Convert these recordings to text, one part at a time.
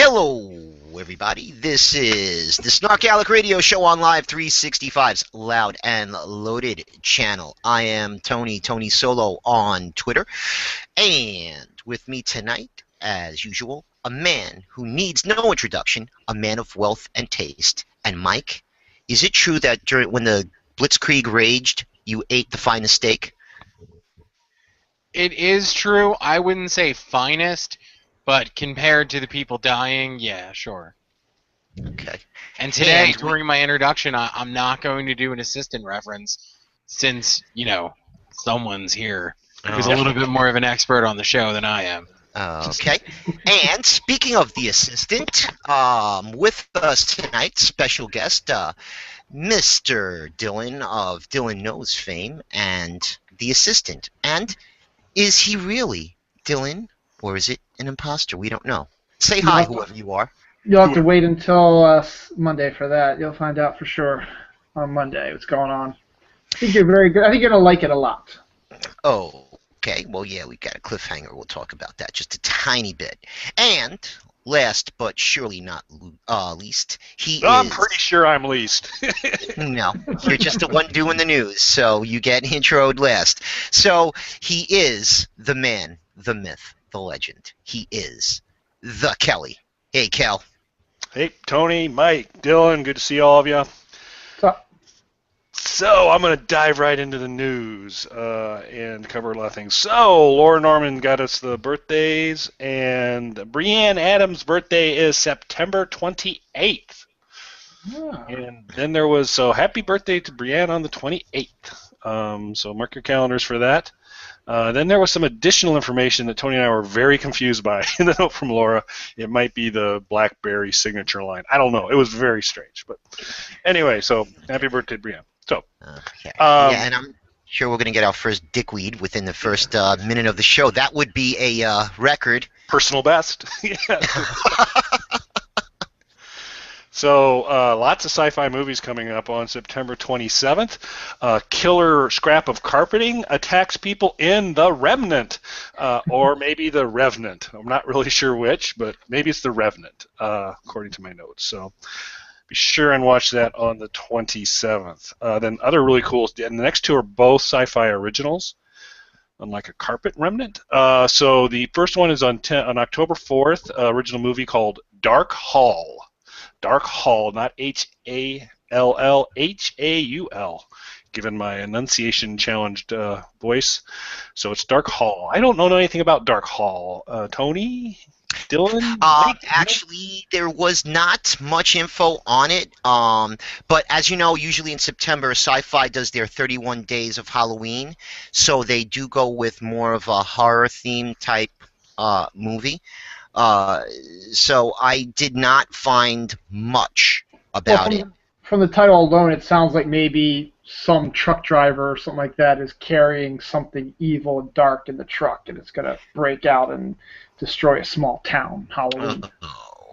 Hello, everybody. This is the SnarkAlecs radio show on Live 365's Loud and Loaded channel. I am Tony Solo on Twitter. And with me tonight, as usual, a man who needs no introduction, a man of wealth and taste. And Mike, is it true that when the Blitzkrieg raged, you ate the finest steak? It is true. I wouldn't say finest, but compared to the people dying, yeah, sure. Okay. And today, during my introduction, I'm not going to do an assistant reference since, someone's here who's a little bit more of an expert on the show than I am. Okay. And speaking of the assistant, with us tonight, special guest, Mr. Dylan of Dylan Knows fame, and the assistant. And is he really Dylan, or is it an imposter? We don't know. Say hi, whoever you are. You'll have to wait until Monday for that. You'll find out for sure on Monday what's going on. I think you're very good. I think you're going to like it a lot. Oh, okay. Well, yeah, we got a cliffhanger. We'll talk about that just a tiny bit. And last but surely not least, I'm pretty sure I'm least. No, you're just the one doing the news, so you get introed last. So he is the man, the myth, the legend. He is the Kelly. Hey, Kel. Hey, Tony, Mike, Dylan, good to see all of you. What's up? So I'm going to dive right into the news and cover a lot of things. So Laura Norman got us the birthdays, and Brianne Adams' birthday is September 28th. Yeah. And then there was, happy birthday to Brianne on the 28th. So mark your calendars for that. Then there was some additional information that Tony and I were very confused by in the note from Laura. It might be the BlackBerry signature line. I don't know. It was very strange. But anyway, so happy birthday, Brianne. So, okay. Yeah, and I'm sure we're going to get our first dickweed within the first minute of the show. That would be a record. Personal best. Yeah. So, lots of sci-fi movies coming up on September 27th. Killer scrap of carpeting attacks people in The Revenant, or maybe The Revenant. I'm not really sure which, but maybe it's The Revenant, according to my notes. So, be sure and watch that on the 27th. Then other really cool, and the next two are both sci-fi originals, unlike a carpet remnant. So the first one is on October 4th, original movie called Dark Hall. Dark Hall, not H-A-L-L, H-A-U-L, given my enunciation challenged voice. So it's Dark Hall. I don't know anything about Dark Hall. Tony? Dylan? Actually, there was not much info on it. But as you know, usually in September, Sci-Fi does their 31 Days of Halloween. So they do go with more of a horror-themed type movie. So I did not find much about it. From the title alone, it sounds like maybe some truck driver or something like that is carrying something evil and dark in the truck, and it's going to break out and destroy a small town. Halloween.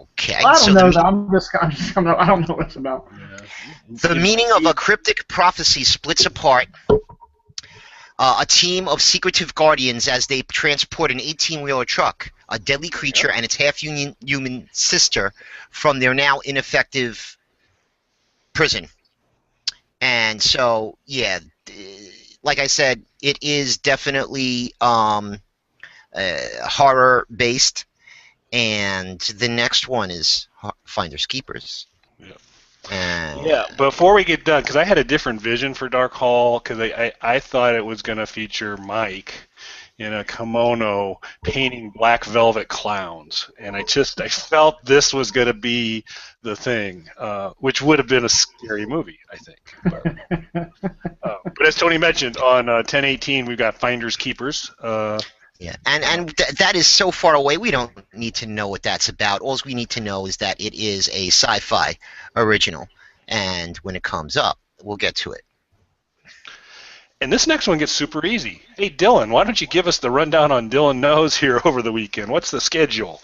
Okay. I don't know that. I don't know what it's about. The meaning of a cryptic prophecy splits apart a team of secretive guardians as they transport an 18-wheeler truck, a deadly creature, and its half-human sister from their now ineffective prison. And so, yeah, like I said, it is definitely horror-based. And the next one is Finders Keepers. Yeah. Yeah, before we get done, because I had a different vision for Dark Hall, because I thought it was going to feature Mike in a kimono painting black velvet clowns, and I felt this was going to be the thing, which would have been a scary movie, I think. But as Tony mentioned, on 10/18 we've got Finders Keepers. Yeah, and that is so far away, we don't need to know what that's about. All we need to know is that it is a sci-fi original, and when it comes up, we'll get to it. And this next one gets super easy. Hey, Dylan, why don't you give us the rundown on Dylan Knows here over the weekend? What's the schedule?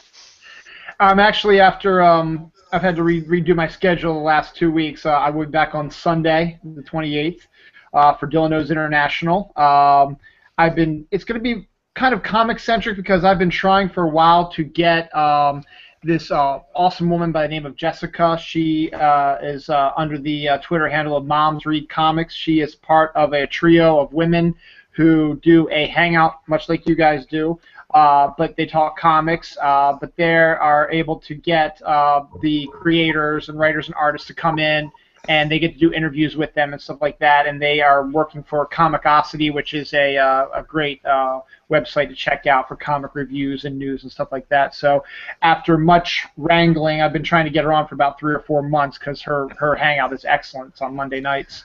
Actually, after I've had to redo my schedule the last 2 weeks, I will be back on Sunday, the 28th, for Dylan Knows International. It's going to be kind of comic-centric because I've been trying for a while to get this awesome woman by the name of Jessica. She is under the Twitter handle of Moms Read Comics. She is part of a trio of women who do a hangout, much like you guys do, but they talk comics. But they are able to get the creators and writers and artists to come in, and they get to do interviews with them and stuff like that. And they are working for Comicosity, which is a great website to check out for comic reviews and news and stuff like that. So after much wrangling, I've been trying to get her on for about 3 or 4 months because her hangout is excellent. It's on Monday nights.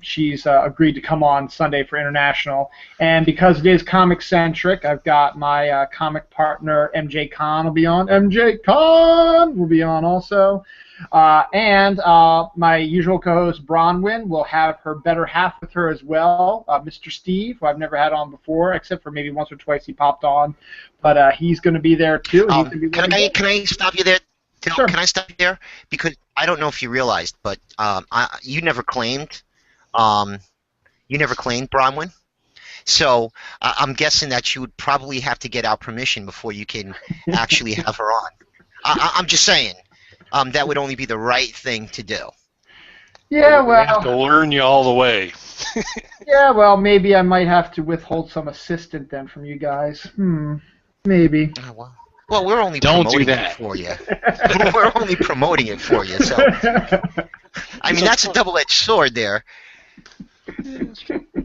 She's agreed to come on Sunday for International. And because it is comic-centric, I've got my comic partner, MJ Khan, will be on. MJ Khan will be on also. And my usual co-host, Bronwyn, will have her better half with her as well, Mr. Steve, who I've never had on before, except for maybe once or twice he popped on. But he's going to be there, too. Can I stop you there? Sure. Can I stop you there? Because I don't know if you realized, but you never claimed Bronwyn. So I'm guessing that you would probably have to get our permission before you can actually have her on. I'm just saying. That would only be the right thing to do. Yeah, We have to well, learn you all the way. yeah, well, maybe I might have to withhold some assistant then from you guys. Maybe. Oh, well, we're only Don't do promoting that. it for you. We're only promoting it for you. So, I mean, that's a double-edged sword there.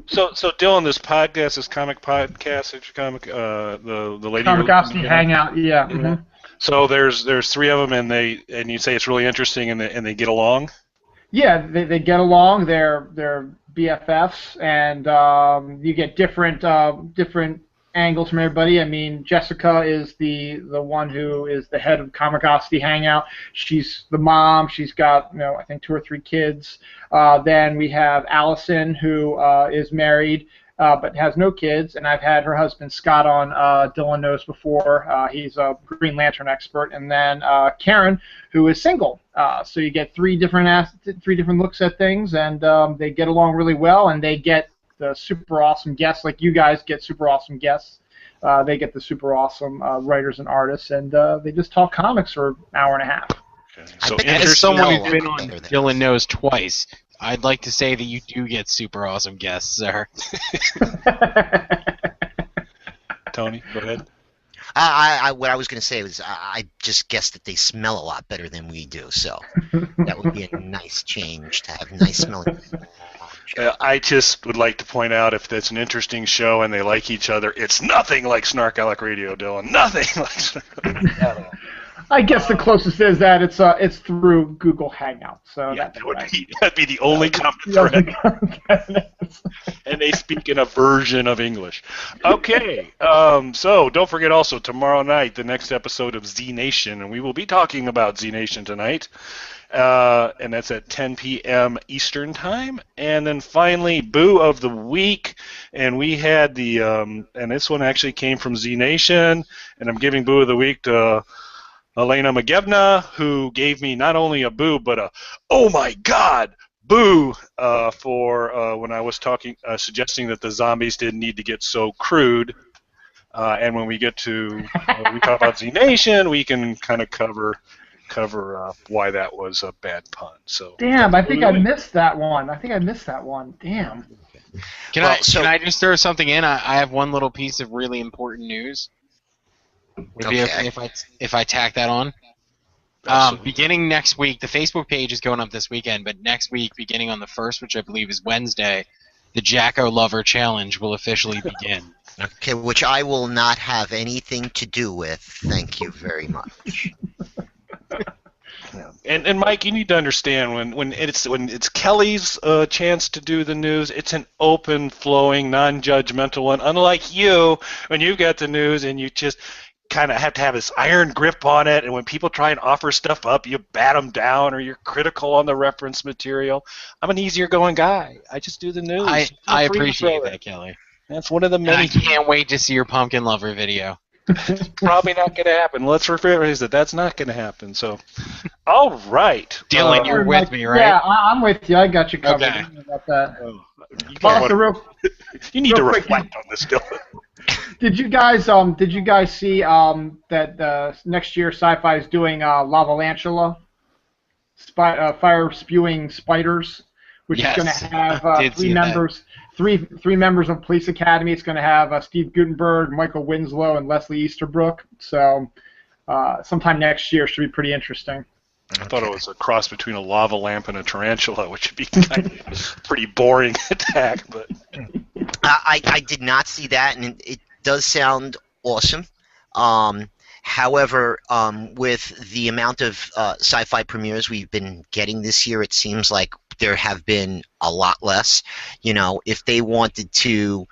So Dylan, this podcast, this comic podcast, the lady. Comicosity Hangout, yeah. Mm-hmm. So there's 3 of them, and you say it's really interesting, and they get along. Yeah, they get along. They're BFFs, and you get different angles from everybody. I mean, Jessica is the one who is the head of Comicosity Hangout. She's the mom. She's got I think 2 or 3 kids. Then we have Allison, who is married. But has no kids, and I've had her husband Scott on. Dylan knows before. He's a Green Lantern expert, and then Karen, who is single. So you get 3 different looks at things, and they get along really well, and they get the super awesome guests, like you guys get super awesome guests. They get the super awesome writers and artists, and they just talk comics for an hour and a half. Okay. I So bet As there's someone no who's been lot on better than Dylan this. Knows twice, I'd like to say that you do get super awesome guests, sir. Tony, go ahead. What I was going to say was I just guessed that they smell a lot better than we do, so that would be a nice change to have nice smelling. I just would like to point out, if that's an interesting show and they like each other, it's nothing like SnarkAlecs Radio, Dylan. Nothing like. I guess the closest is that it's through Google Hangouts. So Yeah, that's that'd be the only common thread. And they speak in a version of English. Okay, so don't forget also, tomorrow night, the next episode of Z Nation, and we will be talking about Z Nation tonight. And that's at 10 p.m. Eastern Time. And then finally, Boo of the Week. And we had and this one actually came from Z Nation, and I'm giving Boo of the Week to Elena Magevna, who gave me not only a boo, but a "oh my god" boo for when I was suggesting that the zombies didn't need to get so crude. And when we get to we talk about Z Nation, we can kind of cover why that was a bad pun. So damn, I think I missed that one. Damn. Can I just throw something in? I have one little piece of really important news. Would it be okay if I tack that on? Beginning next week, the Facebook page is going up this weekend, but next week, beginning on the 1st, which I believe is Wednesday, the Jacko Lover Challenge will officially begin. Okay, which I will not have anything to do with. Thank you very much. And Mike, you need to understand when it's Kelly's chance to do the news, it's an open, flowing, non-judgmental one. Unlike you, when you've got the news and you just kind of have to have this iron grip on it, and when people try and offer stuff up, you bat them down or you're critical on the reference material. I'm an easier going guy. I just do the news. I appreciate that, Kelly. That's one of the many. I can't wait to see your Pumpkin Lover video. It's probably not going to happen. Let's rephrase that. That's not going to happen. So, all right. Dylan, you're with me, right? Yeah, I'm with you. I got you covered. Okay. About that. You need to reflect on this, Dylan. Did you guys see that next year Sci-Fi is doing Lavalantula, fire spewing spiders, which is going to have three members of Police Academy. It's going to have Steve Guttenberg, Michael Winslow, and Leslie Easterbrook. So sometime next year should be pretty interesting. I thought it was a cross between a lava lamp and a tarantula, which would be kind of pretty boring attack. But I did not see that, and it does sound awesome. However, with the amount of sci-fi premieres we've been getting this year, it seems like there have been a lot less. You know, if they wanted to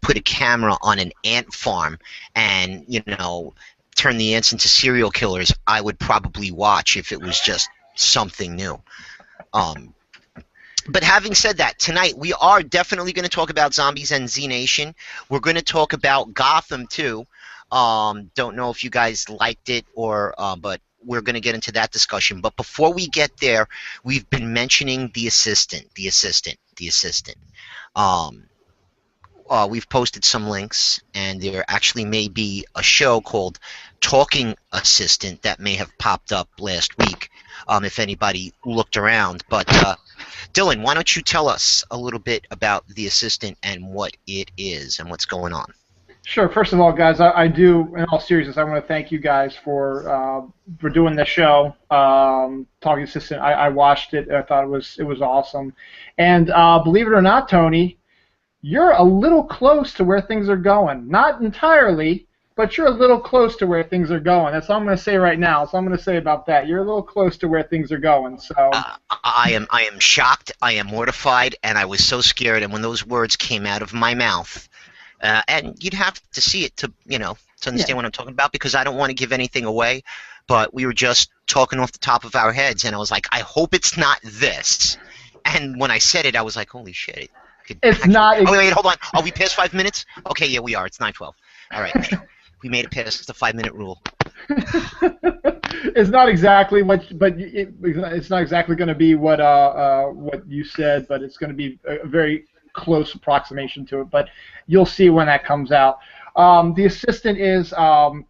put a camera on an ant farm and, you know, turn the ants into serial killers, I would probably watch if it was just something new. But having said that, tonight we are definitely going to talk about Zombies and Z Nation. We're going to talk about Gotham too. Don't know if you guys liked it or, but we're going to get into that discussion. But before we get there, we've been mentioning the assistant. We've posted some links, and there actually may be a show called Talking Assistant that may have popped up last week, if anybody looked around. But Dylan, why don't you tell us a little bit about the assistant and what it is and what's going on? Sure. First of all, guys, I do, in all seriousness, I want to thank you guys for doing the show. Talking Assistant, I watched it. I thought it was awesome. And believe it or not, Tony, you're a little close to where things are going. Not entirely, but you're a little close to where things are going. That's all I'm going to say right now. That's all I'm going to say about that. You're a little close to where things are going. So I am shocked. I am mortified, and I was so scared. And when those words came out of my mouth, and you'd have to see it to understand what I'm talking about, because I don't want to give anything away. But we were just talking off the top of our heads, and I was like, I hope it's not this. And when I said it, I was like, holy shit. It's not. Oh, wait, hold on. Are we past 5 minutes? Okay, yeah, we are. It's 9:12. All right. We made it past the 5-minute rule. It's not exactly it's not exactly going to be what you said, but it's going to be a very close approximation to it. But you'll see when that comes out. The Assistant is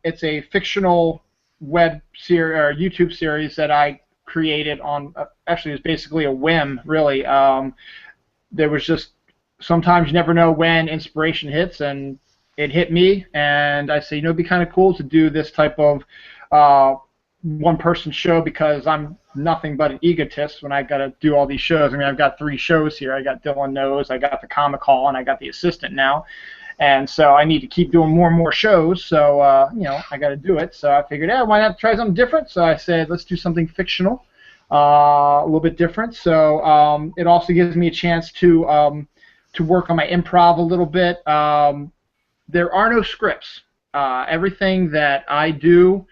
it's a fictional web series or YouTube series that I created on. Actually, it's basically a whim, really. There was just sometimes you never know when inspiration hits, and it hit me, and I say, it'd be kind of cool to do this type of one-person show, because I'm nothing but an egotist when I got to do all these shows. I mean, I've got 3 shows here. I got Dylan Knows, I got the Comic Hall, and I got the Assistant now, and so I need to keep doing more and more shows. So I got to do it. So I figured, why not try something different? So I said, let's do something fictional, a little bit different. So it also gives me a chance to work on my improv a little bit. There are no scripts. Everything that I do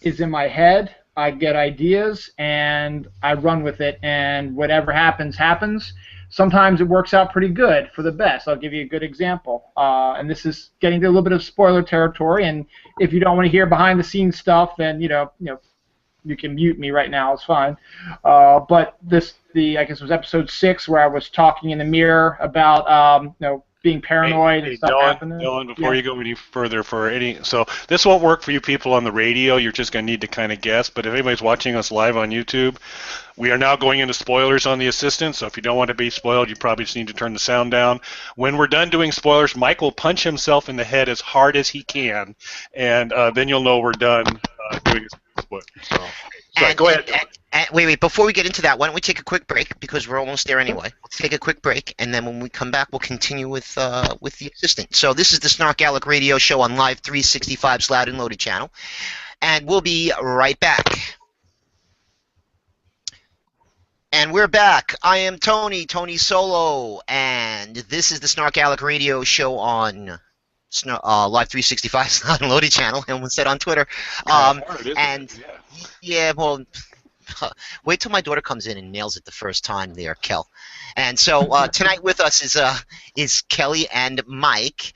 is in my head. I get ideas, and I run with it, and whatever happens, happens. Sometimes it works out pretty good for the best. I'll give you a good example. And this is getting to a little bit of spoiler territory, and if you don't want to hear behind-the-scenes stuff, then, you can mute me right now. It's fine. But I guess it was episode 6 where I was talking in the mirror about, being paranoid and stuff happening. Dylan, before you go any further, so this won't work for you people on the radio. You're just going to need to kind of guess. But if anybody's watching us live on YouTube, we are now going into spoilers on the Assistant. So if you don't want to be spoiled, you probably just need to turn the sound down. When we're done doing spoilers, Mike will punch himself in the head as hard as he can, and then you'll know we're done doing spoilers. So go ahead. Wait, before we get into that, why don't we take a quick break, because we're almost there anyway. Let's take a quick break, and then when we come back, we'll continue with the Assistant. So this is the SnarkAlecs radio show on Live 365's Loud and Loaded channel, and we'll be right back. And we're back. I am Tony Solo, and this is the SnarkAlecs radio show on Live 365's Loud and Loaded channel, and was said on Twitter. Well, wait till my daughter comes in and nails it the first time there, Kel. And so tonight with us is Kelly and Mike,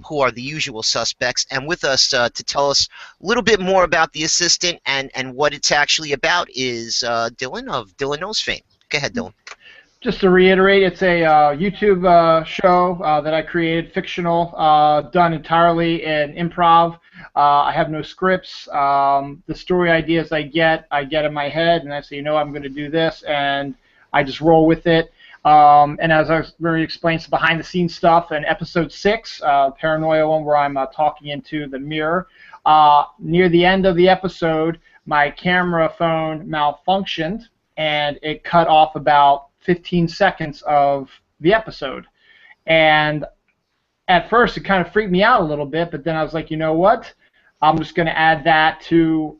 who are the usual suspects, and with us to tell us a little bit more about the Assistant and what it's actually about is Dylan of Dylan Knows fame. Go ahead, Dylan. Just to reiterate, it's a YouTube show that I created, fictional, done entirely in improv. I have no scripts. The story ideas I get in my head, and I say, I'm going to do this, and I just roll with it. And as I already explained, some behind-the-scenes stuff in episode 6, paranoia one, where I'm talking into the mirror. Near the end of the episode, my camera phone malfunctioned, and it cut off about 15 seconds of the episode. And at first, it kind of freaked me out a little bit, but then I was like, you know what? I'm just going to add that to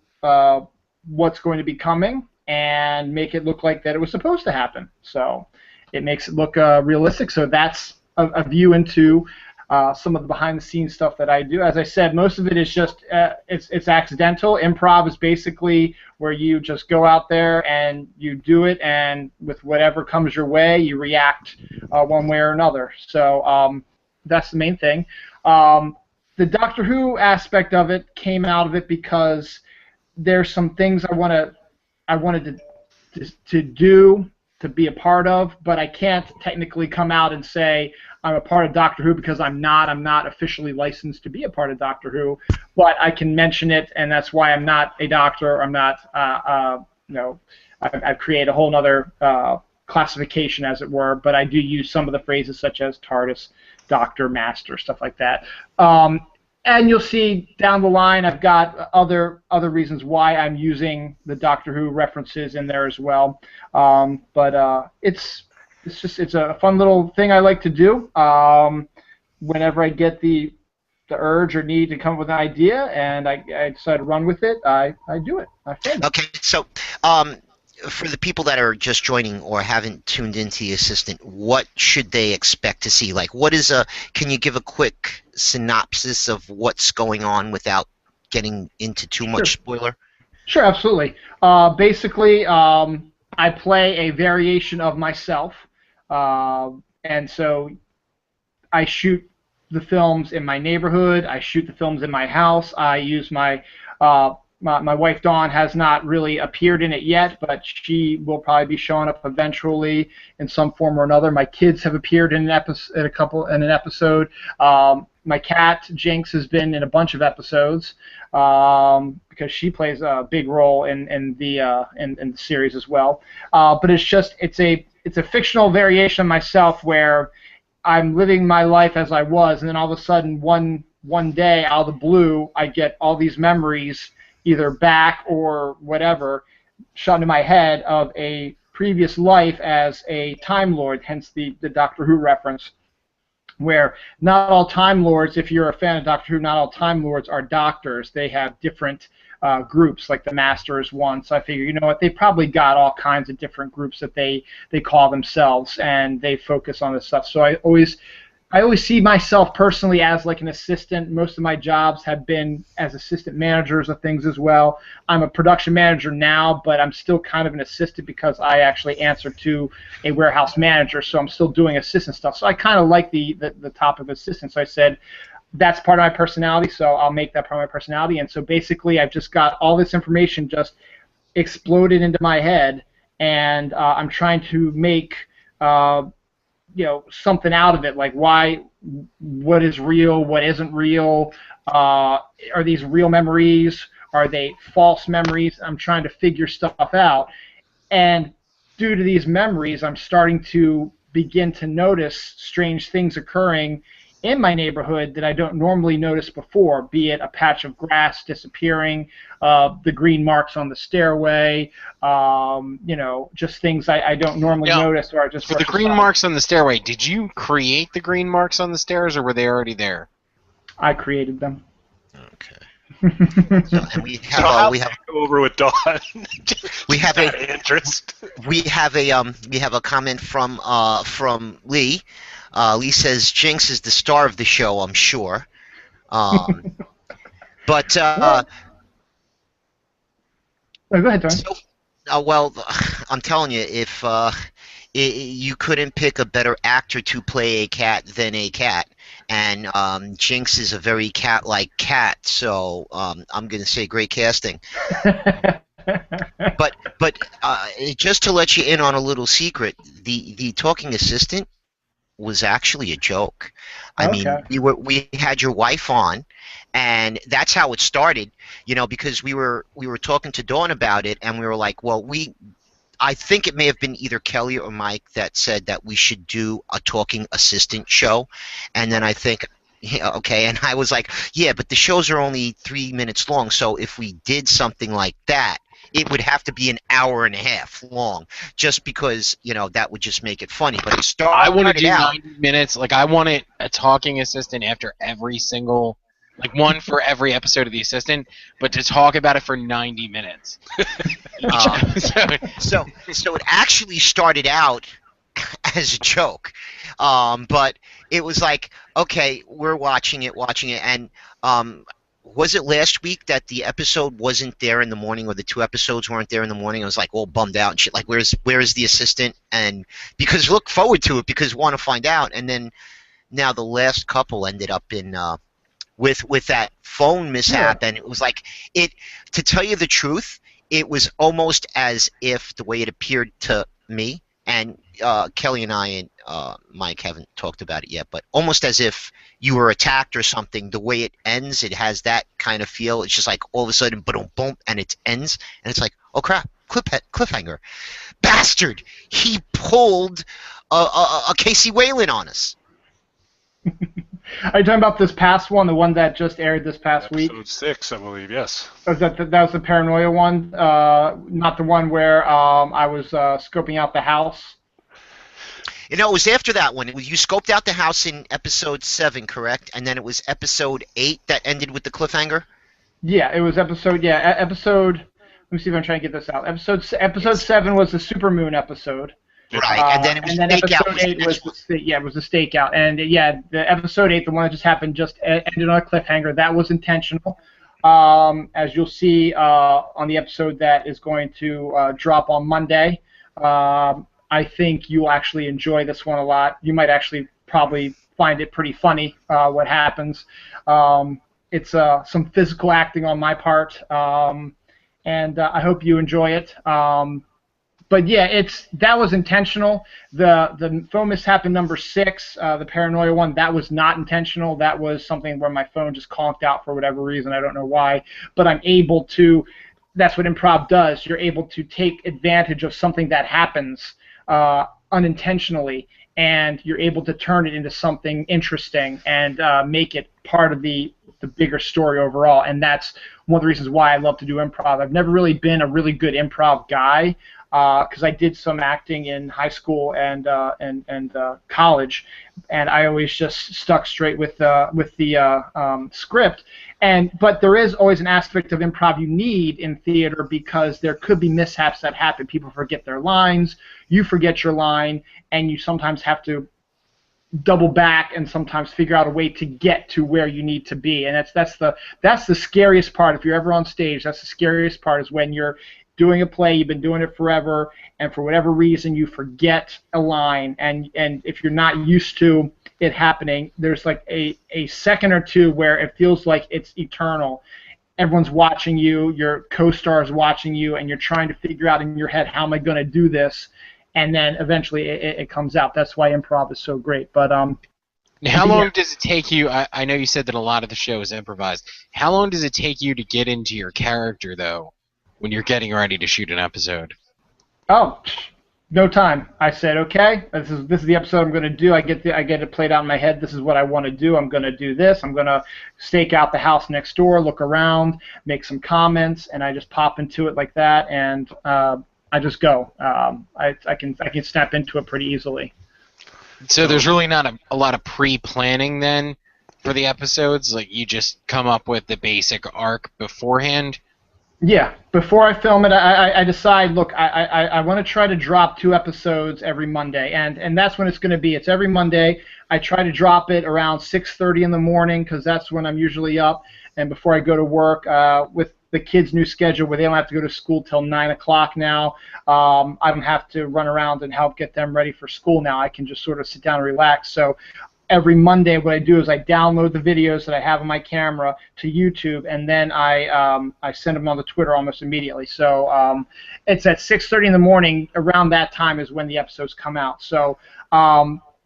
what's going to be coming and make it look like that it was supposed to happen. So it makes it look realistic. So that's a view into some of the behind-the-scenes stuff that I do. As I said, most of it is just it's accidental. Improv is basically where you just go out there and you do it, and with whatever comes your way, you react one way or another. So that's the main thing. The Doctor Who aspect of it came out of it because there's some things I wanted to do, to be a part of, but I can't technically come out and say I'm a part of Doctor Who because I'm not officially licensed to be a part of Doctor Who, but I can mention it, and that's why I'm not a doctor. I'm not, I've created a whole other classification, as it were, but I do use some of the phrases such as TARDIS, Doctor, Master, stuff like that. And you'll see down the line I've got other reasons why I'm using the Doctor Who references in there as well. But it's a fun little thing I like to do. Whenever I get the urge or need to come up with an idea and I decide to run with it, I do it. I film it. Okay, so for the people that are just joining or haven't tuned into the assistant, what should they expect to see? Like, can you give a quick synopsis of what's going on without getting into too much spoiler? Sure, absolutely. Basically, I play a variation of myself, and so I shoot the films in my neighborhood. I shoot the films in my house. I use my wife Dawn has not really appeared in it yet, but she will probably be showing up eventually in some form or another. My kids have appeared in an episode. My cat Jinx has been in a bunch of episodes because she plays a big role in the series as well. But it's a fictional variation of myself where I'm living my life as I was, and then all of a sudden one day out of the blue I get all these memories, either back or whatever, shot into my head of a previous life as a Time Lord, hence the Doctor Who reference, where not all Time Lords, if you're a fan of Doctor Who, not all Time Lords are doctors. They have different groups, like the Master is one. So I figure, you know what, they probably got all kinds of different groups that they call themselves, and they focus on this stuff. So I always see myself personally as like an assistant. Most of my jobs have been as assistant managers of things as well. I'm a production manager now, but I'm still kind of an assistant because I actually answer to a warehouse manager, so I'm still doing assistant stuff. So I kind of like the topic of assistant. So I said, that's part of my personality, so I'll make that part of my personality. And so basically I've just got all this information just exploded into my head, and I'm trying to make something out of it, like what is real, what isn't real, are these real memories, are they false memories? I'm trying to figure stuff out, and due to these memories, I'm starting to begin to notice strange things occurring in my neighborhood that I don't normally notice before, be it a patch of grass disappearing, the green marks on the stairway, just things I don't normally notice, or I just... For the green marks on the stairway, did you create the green marks on the stairs, or were they already there? I created them. Okay. We have go over with Dawn. we have a comment from Lee. Lee says Jinx is the star of the show, I'm sure. But go ahead, Tony. Well, I'm telling you, if you couldn't pick a better actor to play a cat than a cat, and Jinx is a very cat-like cat, so I'm going to say great casting. but just to let you in on a little secret, the talking assistant was actually a joke. I mean, we had your wife on, and that's how it started. You know, because we were talking to Dawn about it, and we were like, well, I think it may have been either Kelly or Mike that said that we should do a talking assistant show, and then I think, yeah, okay, and I was like, yeah, but the shows are only 3 minutes long, so if we did something like that, it would have to be an hour and a half long, just because, you know, that would just make it funny. But it started I want to do out 90 minutes. Like, I want a talking assistant after every single, like, one for every episode of The Assistant, but to talk about it for 90 minutes. So it actually started out as a joke, but it was like, okay, we're watching it, and was it last week that the episode wasn't there in the morning, or the 2 episodes weren't there in the morning? I was like all bummed out and shit. Like, where is the assistant? And because look forward to it, because want to find out. And then now the last couple ended up in with that phone mishap, and it was like it. To tell you the truth, it was almost as if the way it appeared to me, and Kelly and I and Mike haven't talked about it yet, but almost as if you were attacked or something. The way it ends, it has that kind of feel. It's just like all of a sudden, boom, boom, and it ends, and it's like, oh crap, cliffhanger, bastard! He pulled a Casey Whalen on us. Are you talking about this past one, the one that just aired this past week? Episode 6, I believe, yes. That was the paranoia one, not the one where I was scoping out the house? You know, it was after that one. You scoped out the house in episode 7, correct? And then it was episode 8 that ended with the cliffhanger? Yeah, it was episode. Let me see if I'm trying to get this out. Episode 7 was the supermoon episode. Right, and then it was episode 8 was the stakeout. And the episode 8, the one that just happened, just ended on a cliffhanger. That was intentional. As you'll see on the episode that is going to drop on Monday, I think you'll actually enjoy this one a lot. You might actually probably find it pretty funny what happens. It's some physical acting on my part, and I hope you enjoy it. But yeah, that was intentional. The phone mishap in number 6, the paranoia one, that was not intentional. That was something where my phone just conked out for whatever reason. I don't know why, but I'm able to. That's what improv does. You're able to take advantage of something that happens unintentionally, and you're able to turn it into something interesting and make it part of the bigger story overall. And that's one of the reasons why I love to do improv. I've never really been a really good improv guy, because I did some acting in high school and college, and I always just stuck straight with the script. But there is always an aspect of improv you need in theater, because there could be mishaps that happen. People forget their lines, you forget your line, and you sometimes have to double back and sometimes figure out a way to get to where you need to be. And that's the scariest part. If you're ever on stage, that's the scariest part, is when you're doing a play, you've been doing it forever, and for whatever reason you forget a line, and if you're not used to it happening, there's like a second or two where it feels like it's eternal. Everyone's watching you, your co-star is watching you, and you're trying to figure out in your head, how am I going to do this? And then eventually it comes out. That's why improv is so great. But how long does it take you? I know you said that a lot of the show is improvised. How long does it take you to get into your character, though, when you're getting ready to shoot an episode? Oh, no time. I said, okay, this is the episode I'm going to do. I get it played out in my head. This is what I want to do. I'm going to do this. I'm going to stake out the house next door, look around, make some comments, and I just pop into it like that, and I just go. I can snap into it pretty easily. So there's really not a lot of pre-planning then for the episodes? Like, you just come up with the basic arc beforehand? Yeah, before I film it, I decide, look, I want to try to drop 2 episodes every Monday, and that's when it's going to be. It's every Monday. I try to drop it around 6:30 in the morning, because that's when I'm usually up, and before I go to work. With the kids' new schedule where they don't have to go to school till 9 o'clock now, I don't have to run around and help get them ready for school now. I can just sort of sit down and relax. So every Monday, what I do is I download the videos that I have on my camera to YouTube, and then I send them on the Twitter almost immediately. So it's at 6:30 in the morning. Around that time is when the episodes come out. So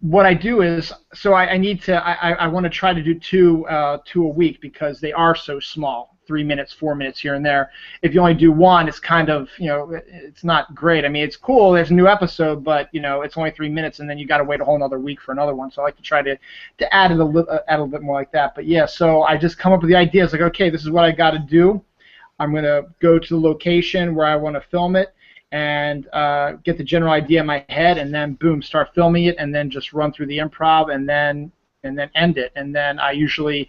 what I do is, so I want to try to do two a week because they are so small. 3 minutes, 4 minutes here and there. If you only do one, it's kind of, it's not great. I mean, it's cool. There's a new episode, but it's only 3 minutes, and then you got to wait a whole another week for another one. So I like to try to add it a little bit more like that. But yeah, so I just come up with the ideas like, okay, this is what I got to do. I'm gonna go to the location where I want to film it and get the general idea in my head, and then boom, start filming it, and then just run through the improv, and then end it. And then I usually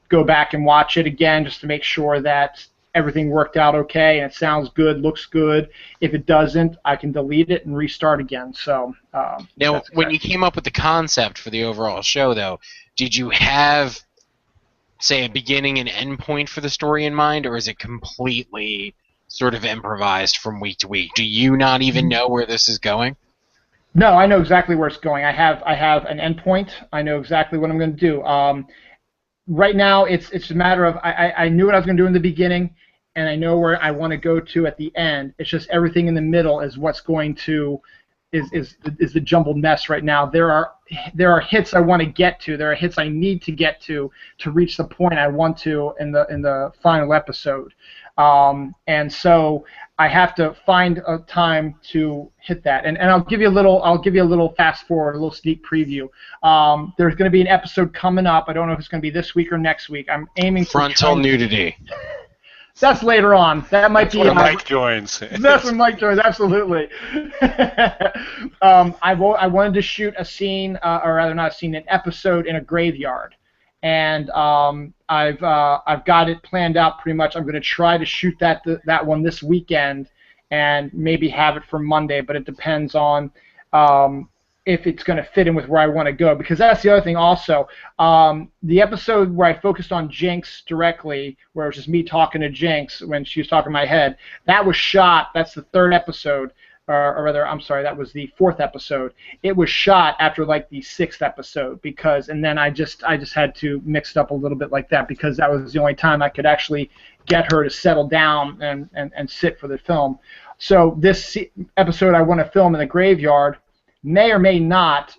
go back and watch it again just to make sure that everything worked out okay and it sounds good, looks good. If it doesn't, I can delete it and restart again. So now, when you came up with the concept for the overall show, though, did you have, say, a beginning and end point for the story in mind, or is it completely sort of improvised from week to week? Do you not even know where this is going? No, I know exactly where it's going. I have an endpoint. I know exactly what I'm going to do. Right now, it's a matter of I knew what I was going to do in the beginning, and I know where I want to go to at the end. It's just everything in the middle is what's going to is the jumbled mess right now. There are hits I want to get to. There are hits I need to get to reach the point I want to in the final episode. And so I have to find a time to hit that. And I'll give you a little fast forward, a little sneak preview. There's going to be an episode coming up. I don't know if it's going to be this week or next week. I'm aiming for frontal nudity. That's later on. That might be when Mike joins. That's when Mike joins. Absolutely. I wanted to shoot a scene, or rather not a scene, an episode in a graveyard. And I've got it planned out pretty much. I'm going to try to shoot that one this weekend, and maybe have it for Monday. But it depends on if it's going to fit in with where I want to go. Because that's the other thing also. The episode where I focused on Jinx directly, where it was just me talking to Jinx when she was talking in my head, that was shot. That's the third episode. Or rather, I'm sorry, that was the fourth episode. It was shot after like the sixth episode and then I just had to mix it up a little bit like that because that was the only time I could actually get her to settle down and sit for the film. So this episode I want to film in the graveyard may or may not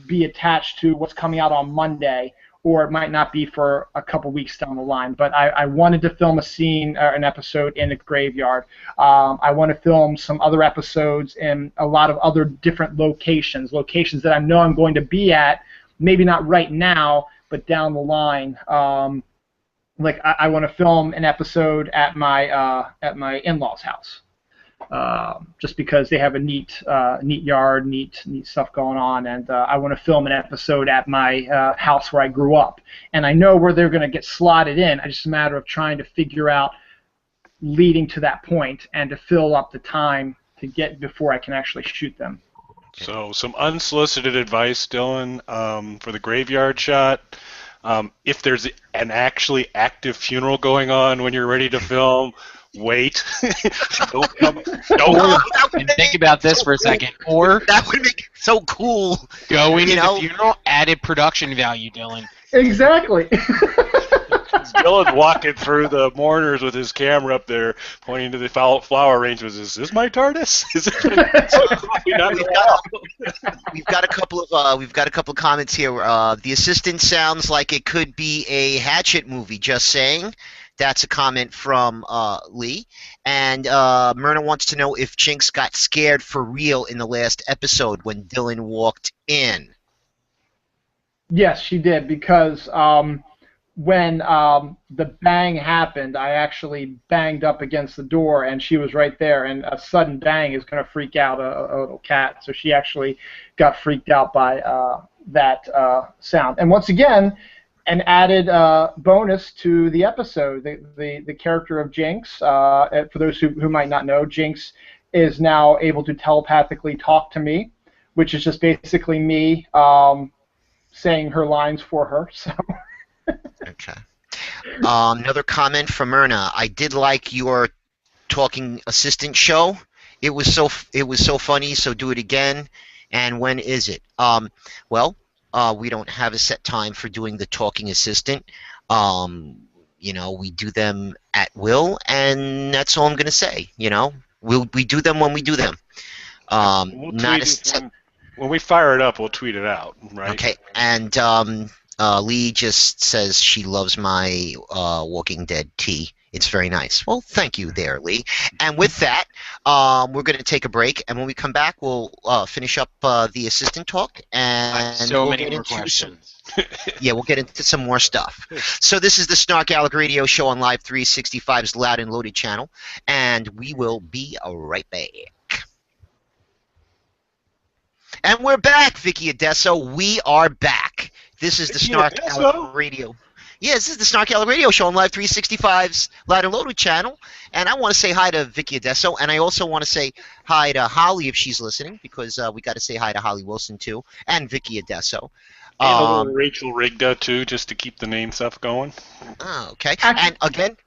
be attached to what's coming out on Monday, or it might not be for a couple weeks down the line. But I wanted to film a scene, an episode in the graveyard. I want to film some other episodes in a lot of other different locations that I know I'm going to be at, maybe not right now, but down the line. Like I want to film an episode at my in-laws' house. Just because they have a neat yard, neat stuff going on, and I want to film an episode at my house where I grew up, and I know where they're going to get slotted in. It's just a matter of trying to figure out leading to that point and to fill up the time to get before I can actually shoot them. So some unsolicited advice, Dylan, for the graveyard shot. If there's an actually active funeral going on when you're ready to film, wait. Don't come. And think about this for a second. Or that would make it so cool. Going to the funeral, added production value, Dylan. Exactly. Dylan's walking through the mourners with his camera up there, pointing to the flower arrangements. Is this my TARDIS? Is it? We've got a couple of comments here. The assistant sounds like it could be a Hatchet movie. Just saying. That's a comment from Lee. And Myrna wants to know if Jinx got scared for real in the last episode when Dylan walked in. Yes, she did, because when the bang happened, I actually banged up against the door, and she was right there, and a sudden bang is going to freak out a little cat. So she actually got freaked out by that sound. And once again, an added bonus to the episode, the character of Jinx. For those who might not know, Jinx is now able to telepathically talk to me, which is just basically me saying her lines for her. So. Okay. Another comment from Myrna. I did like your talking assistant show. It was so funny. So do it again. And when is it? Well, We don't have a set time for doing the talking assistant. We do them at will, and that's all I'm going to say. We do them when we do them. We'll Not tweet it when we fire it up. We'll tweet it out, right? Okay, and Lee just says she loves my Walking Dead tea. It's very nice. Well, thank you there, Lee. And with that, we're going to take a break, and when we come back, we'll finish up the assistant talk, and so we'll many get more into questions. we'll get into some more stuff. So this is the SnarkAlecs Radio Show on Live 365's Loud and Loaded channel, and we will be right back. And we're back, Vicky Adesso. We are back. This is the SnarkAlecs Radio. Yeah, this is the SnarkAlecs Radio Show on Live 365's Loud and Loaded channel. And I want to say hi to Vicky Adesso, and I also want to say hi to Holly if she's listening, because we got to say hi to Holly Wilson too, and Vicky Adesso. And a little Rachel Rigda too, just to keep the name stuff going. Oh, okay. And again,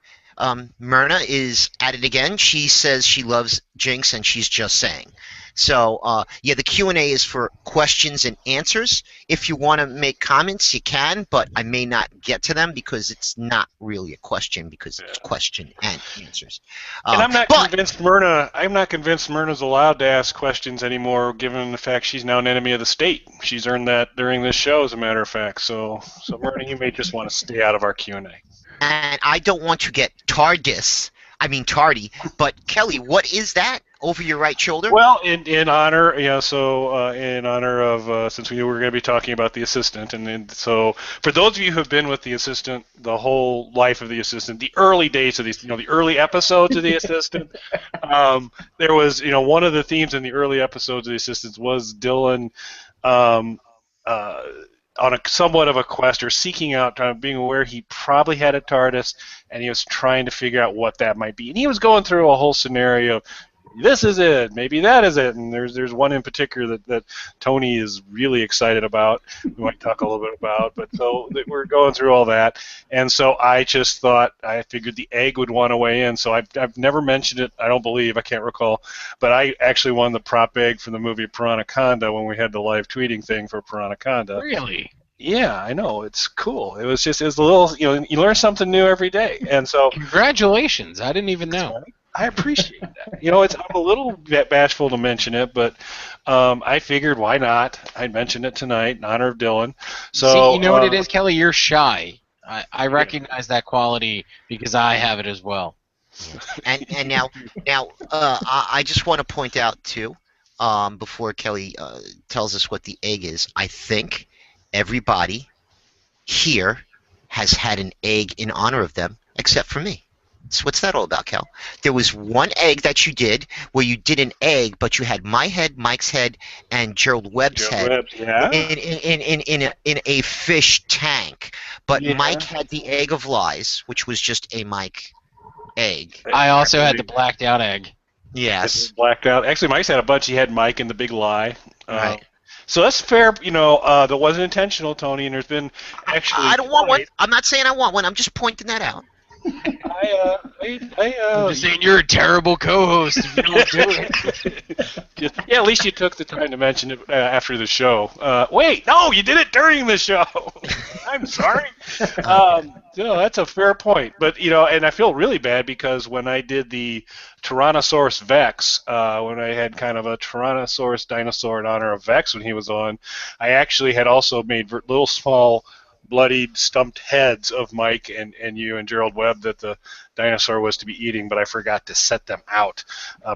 Myrna is at it again. She says she loves Jinx, and she's just saying. So, yeah, the Q&A is for questions and answers. If you want to make comments, you can, but I may not get to them because it's not really a question, because it's question and answers. And I'm not convinced Myrna's allowed to ask questions anymore, given the fact she's now an enemy of the state. She's earned that during this show, as a matter of fact. So Myrna, you may just want to stay out of our Q&A. And I don't want to get tardy, but Kelly, what is that over your right shoulder? Well, in honor, in honor of, since we knew we were going to be talking about the assistant, and then so for those of you who have been with the assistant the whole life of the assistant, the early days of these, the early episodes of the assistant, there was, one of the themes in the early episodes of the assistant was Dylan, on a somewhat of a quest, or seeking out, being aware he probably had a TARDIS, and he was trying to figure out what that might be. And he was going through a whole scenario. This is it. Maybe that is it. And there's one in particular that Tony is really excited about. We might talk a little bit about. But so we're going through all that. And so I just thought, I figured the egg would want to weigh in. So I've never mentioned it, I don't believe, I can't recall. But I actually won the prop egg for the movie Piranaconda when we had the live tweeting thing for Piranaconda. Really? Yeah, I know. It's cool. It was a little, you learn something new every day. And so. Congratulations. I didn't even know. I appreciate that. I'm a little bit bashful to mention it, but I figured why not? I'd mention it tonight in honor of Dylan. So see, you know what it is, Kelly? You're shy. I recognize that quality because I have it as well. And now, I just want to point out too, before Kelly tells us what the egg is, I think everybody here has had an egg in honor of them, except for me. So what's that all about, Cal? There was one egg that you did where you did an egg, but you had my head, Mike's head, and Gerald Webb's head in a fish tank. But Mike had the egg of lies, which was just a Mike egg. I also had the blacked out egg. Yes. Blacked out. Actually, Mike's had a bunch. He had Mike and the big lie. Right. So that's fair. That wasn't intentional, Tony. And there's been actually. I don't want one. I'm not saying I want one. I'm just pointing that out. I'm just saying you're a terrible co-host if you don't do it. At least you took the time to mention it after the show. Wait, no, you did it during the show. I'm sorry. That's a fair point. But, and I feel really bad because when I did the Tyrannosaurus Vex, when I had kind of a Tyrannosaurus dinosaur in honor of Vex when he was on, I actually had also made little small bloodied, stumped heads of Mike and you and Gerald Webb that the dinosaur was to be eating, but I forgot to set them out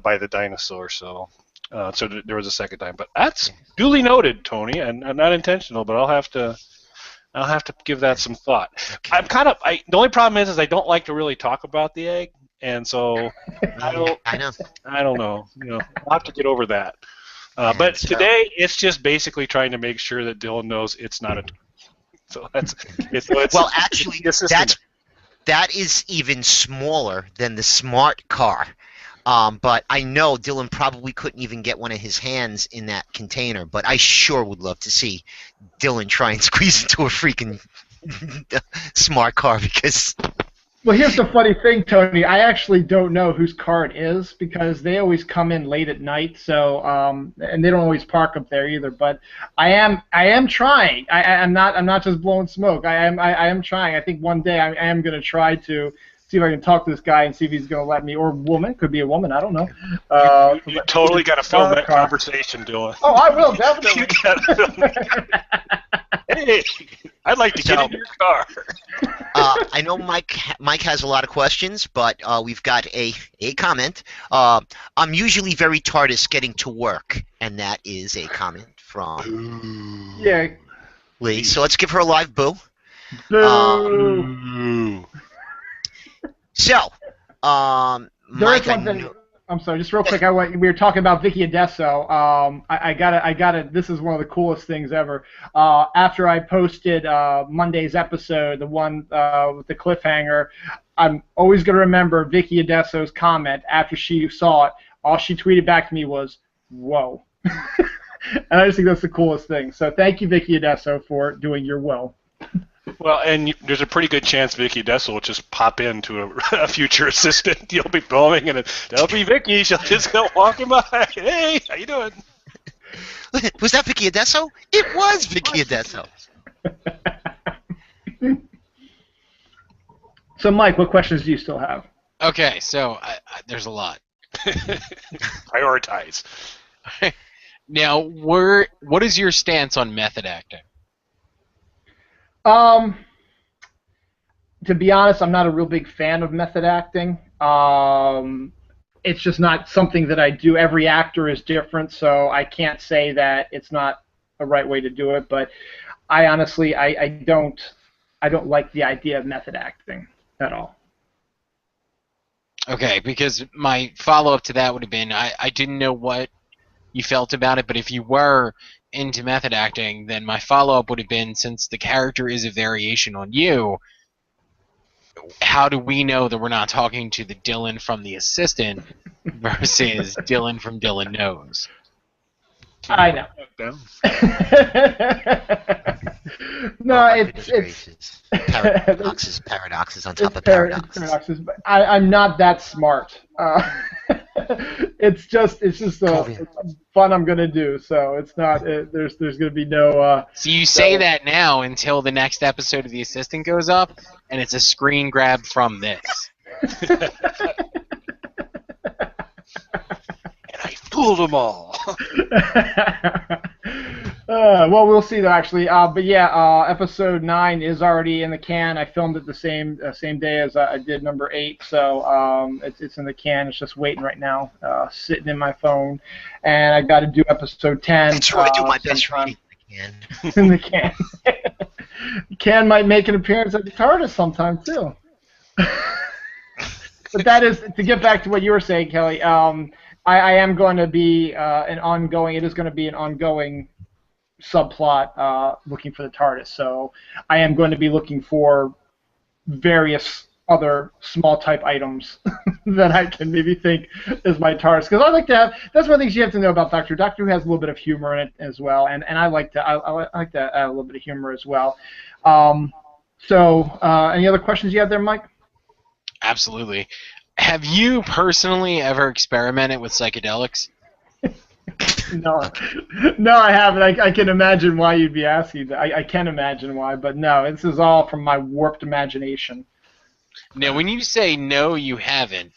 by the dinosaur. So there was a second time. But that's duly noted, Tony, and not intentional. But I'll have to give that some thought. I'm the only problem is I don't like to really talk about the egg, and so I don't know. I'll have to get over that. But today it's just basically trying to make sure that Dylan knows it's not a. So well, actually, that is even smaller than the smart car. But I know Dylan probably couldn't even get one of his hands in that container. But I sure would love to see Dylan try and squeeze into a freaking smart car because Well, here's the funny thing, Tony. I actually don't know whose car it is because they always come in late at night. So, and they don't always park up there either. But I am trying. I'm not just blowing smoke. I am trying. I think one day I am going to try to see if I can talk to this guy and see if he's going to let me, or woman, could be a woman. I don't know. You totally got to film that conversation, Dylan. Oh, I will definitely. You got to film that. Hey, I'd like to get in your car. I know Mike has a lot of questions, but we've got a comment. I'm usually very TARDIS getting to work, and that is a comment from Lee. So let's give her a live boo. Boo. So, Mike, I'm sorry, just real quick. We were talking about Vicky Adesso. I gotta. This is one of the coolest things ever. After I posted Monday's episode, the one with the cliffhanger, I'm always gonna remember Vicky Adesso's comment after she saw it. All she tweeted back to me was, "Whoa," and I just think that's the coolest thing. So thank you, Vicky Adesso, for doing your whoa. Well, and there's a pretty good chance Vicky Dessel will just pop into a future assistant. You'll be filming, and that'll be Vicky. She'll just go walking by. Hey, how you doing? Was that Vicky Adesso? It was Vicky Adesso. So, Mike, what questions do you still have? Okay, so there's a lot. Prioritize. Now, what is your stance on method acting? To be honest, I'm not a real big fan of method acting. It's just not something that I do. Every actor is different, so I can't say that it's not a right way to do it. But I honestly, I don't like the idea of method acting at all. Okay, because my follow-up to that would have been I didn't know what you felt about it, but if you were into method acting, then my follow-up would have been, since the character is a variation on you, how do we know that we're not talking to the Dylan from The Assistant versus Dylan from Dylan Knows? I know. No, it's paradoxes on top of paradoxes. But I'm not that smart. It's just fun I'm gonna do. So it's not. There's gonna be no. So you say that now until the next episode of The Assistant goes up, and it's a screen grab from this. And I fooled them all. Well, we'll see though, actually. But yeah, episode 9 is already in the can. I filmed it the same day as I did number 8, so it's in the can. It's just waiting right now, sitting in my phone, and I got to do episode 10. That's where I do my best reading in the can. The can might make an appearance at the TARDIS sometime too. But that is, to get back to what you were saying, Kelly. I am going to be It is going to be an ongoing subplot looking for the TARDIS. So I am going to be looking for various other small type items that I can maybe think is my TARDIS. Because I like to have. That's one of the things you have to know about Doctor Who. Doctor Who has a little bit of humor in it as well, and I like to add a little bit of humor as well. So any other questions you have there, Mike? Absolutely. Have you personally ever experimented with psychedelics? No, I haven't. I can imagine why you'd be asking that. I can imagine why, but no, this is all from my warped imagination. Now, when you say no, you haven't,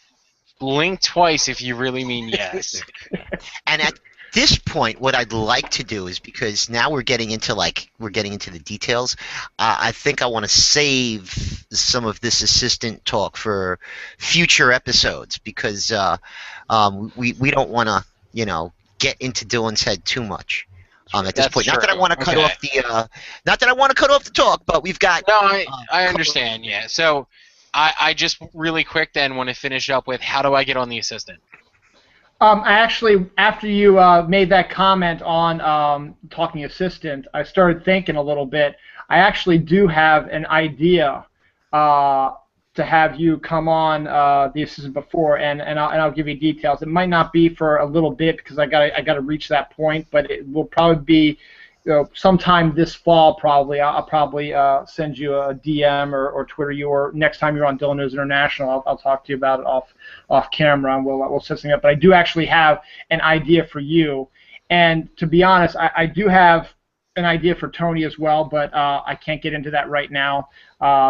blink twice if you really mean yes. And at this point, what I'd like to do is, because now we're getting into the details, I think I want to save some of this assistant talk for future episodes, because we don't want to, get into Dylan's head too much at this point. Not that I want to cut off the talk, but we've got. No, I understand. Yeah. So I just really quick then want to finish up with, how do I get on the assistant? I actually, after you made that comment on Talking Assistant, I started thinking a little bit. I actually do have an idea to have you come on the assistant before, and I'll give you details. It might not be for a little bit because I gotta reach that point, but it will probably be sometime this fall, probably I'll probably send you a DM or Twitter you, or next time you're on Dylan News International, I'll talk to you about it off camera, and we'll set something up. But I do actually have an idea for you, and to be honest, I do have an idea for Tony as well, but I can't get into that right now.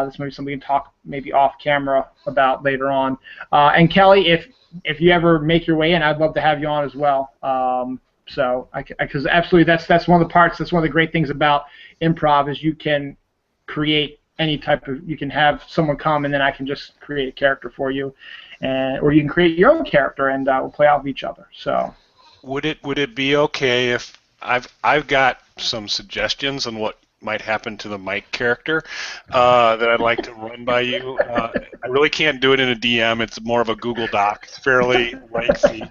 This may be something we can talk maybe off camera about later on. And Kelly, if you ever make your way in, I'd love to have you on as well. So, because absolutely, that's one of the parts. That's one of the great things about improv is you can create any type of. You can have someone come, and then I can just create a character for you, or you can create your own character, and we'll play off of each other. So, would it be okay if I've got some suggestions on what might happen to the Mike character that I'd like to run by you. I really can't do it in a DM. It's more of a Google Doc. It's fairly lengthy,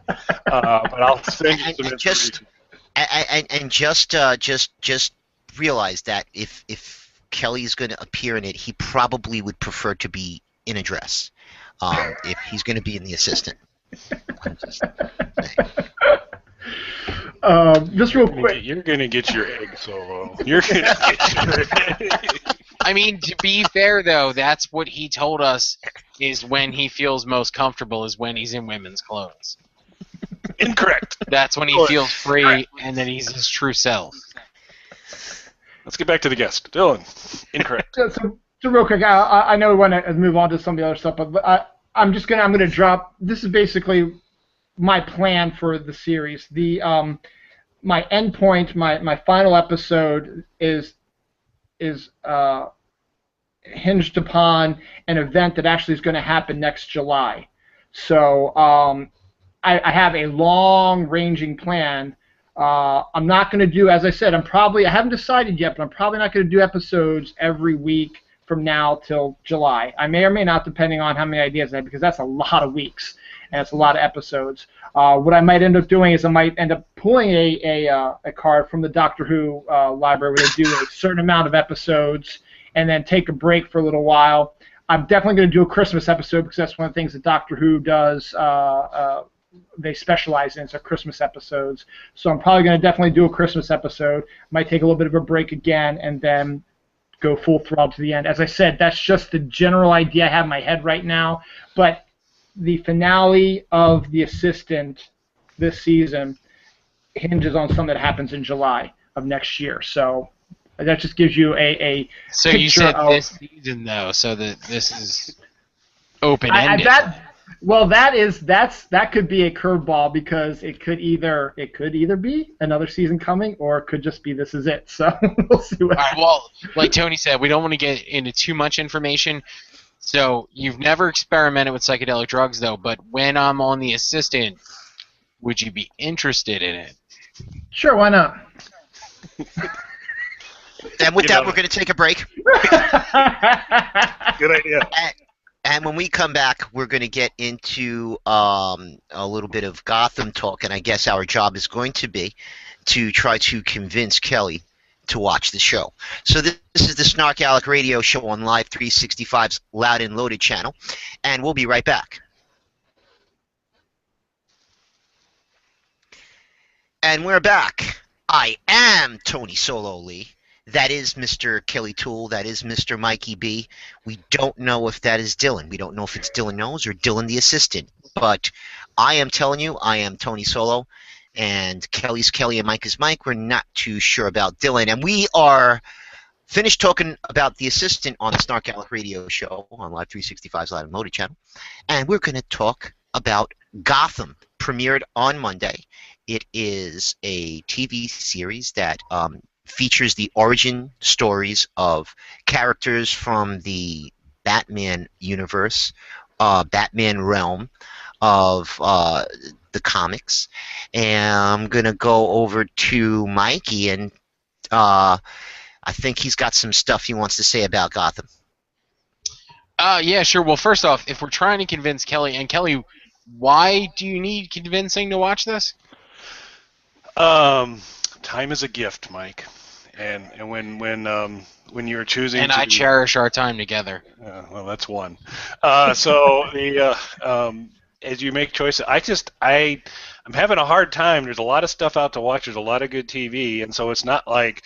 but I'll send you some information. Just realize that if Kelly's going to appear in it, he probably would prefer to be in a dress. If he's going to be in the assistant. I'm just saying. Just real quick. You're going to get your egg solo. You're going to get your egg. I mean, to be fair, though, that's what he told us is when he feels most comfortable is when he's in women's clothes. Incorrect. That's when he feels free and then he's his true self. Let's get back to the guest. Dylan. Incorrect. So real quick, I know we want to move on to some of the other stuff, but I'm going to drop. This is basically my plan for the series. My end point, my final episode is hinged upon an event that actually is going to happen next July. So I have a long-ranging plan. I'm not going to do, as I said, I haven't decided yet, but I'm probably not going to do episodes every week from now till July. I may or may not, depending on how many ideas I have, because that's a lot of weeks and it's a lot of episodes. What I might end up doing is I might end up pulling a card from the Doctor Who library where they do a certain amount of episodes and then take a break for a little while. I'm definitely going to do a Christmas episode because that's one of the things that Doctor Who does. They specialize in, so Christmas episodes. So I'm probably going to definitely do a Christmas episode. Might take a little bit of a break again and then go full throttle to the end. As I said, that's just the general idea I have in my head right now. But the finale of The Assistant this season hinges on something that happens in July of next year. So that just gives you a So you said this season, though, so that this is open-ended. That could be a curveball because it could either be another season coming or it could just be this is it. So we'll see what happens. Well, like Tony said, we don't want to get into too much information. So you've never experimented with psychedelic drugs, though, but when I'm on The Assistant, would you be interested in it? Sure, why not? And with that, we're going to take a break. Good idea. And when we come back, we're going to get into a little bit of Gotham talk, and I guess our job is going to be to try to convince Kelly to watch the show. So this is the SnarkAlecs radio show on Live 365's Loud and Loaded channel, and we'll be right back. And we're back. I am Tony Solo Lee. That is Mr. Kelly Toole. That is Mr. Mikey B. We don't know if that is Dylan. We don't know if it's Dylan Knows or Dylan the Assistant. But I am telling you, I am Tony Solo, and Kelly's Kelly and Mike is Mike. We're not too sure about Dylan. And we are finished talking about the Assistant on the SnarkAlecs radio show on Live 365's Loud and Loaded channel. And we're going to talk about Gotham, premiered on Monday. It is a TV series that features the origin stories of characters from the Batman universe, Batman realm of the comics. And I'm going to go over to Mikey, and I think he's got some stuff he wants to say about Gotham. Yeah, sure. Well, first off, if we're trying to convince Kelly, and Kelly, why do you need convincing to watch this? Time is a gift, Mike, and when you're choosing, and I cherish our time together. Well, that's one. So as you make choices. I'm having a hard time. There's a lot of stuff out to watch. There's a lot of good TV, and so it's not like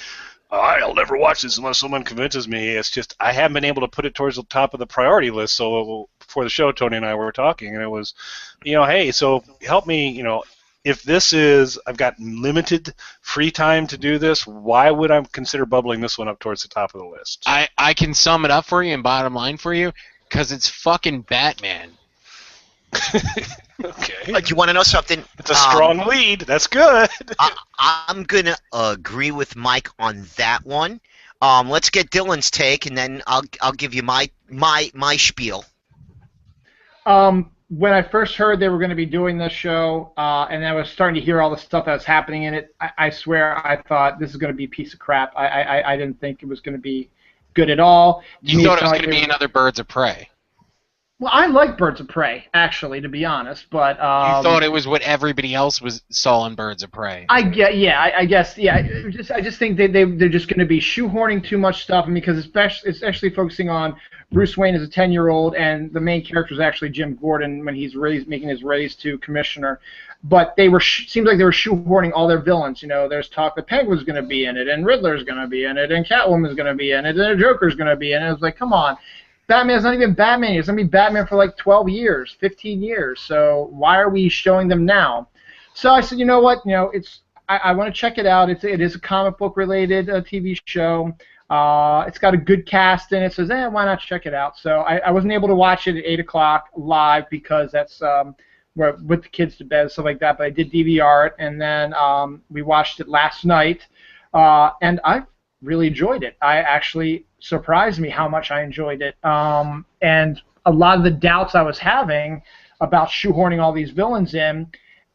I'll never watch this unless someone convinces me. It's just I haven't been able to put it towards the top of the priority list. So before the show, Tony and I were talking, and it was, hey, so help me, if this is, I've got limited free time to do this, why would I consider bubbling this one up towards the top of the list? I can sum it up for you and bottom line for you, because it's fucking Batman. Okay. Do you want to know something? It's a strong lead. That's good. I'm gonna agree with Mike on that one. Let's get Dylan's take, and then I'll give you my spiel. When I first heard they were going to be doing this show, and I was starting to hear all the stuff that was happening in it, I swear I thought this is going to be a piece of crap. I didn't think it was going to be good at all. You thought it was going to be another Birds of Prey. Well, I like Birds of Prey, actually, to be honest, but you thought it was what everybody else saw in Birds of Prey. I guess. I just think they're just going to be shoehorning too much stuff, and because especially focusing on Bruce Wayne as a 10-year-old, and the main character is actually Jim Gordon when he's making his raise to commissioner. But they were seems like they were shoehorning all their villains. There's talk the Penguin's going to be in it, and Riddler's going to be in it, and Catwoman's going to be in it, and the Joker's going to be in it. It was like, come on. Batman's not even Batman. He's going to be Batman for like 12 years, 15 years. So why are we showing them now? So I said, you know what? I want to check it out. It is a comic book related TV show. It's got a good cast in it. So why not check it out? So I wasn't able to watch it at 8 o'clock live because that's where with the kids to bed and stuff like that. But I did DVR it, and then we watched it last night, and I really enjoyed it. I actually surprised me how much I enjoyed it. And a lot of the doubts I was having about shoehorning all these villains in,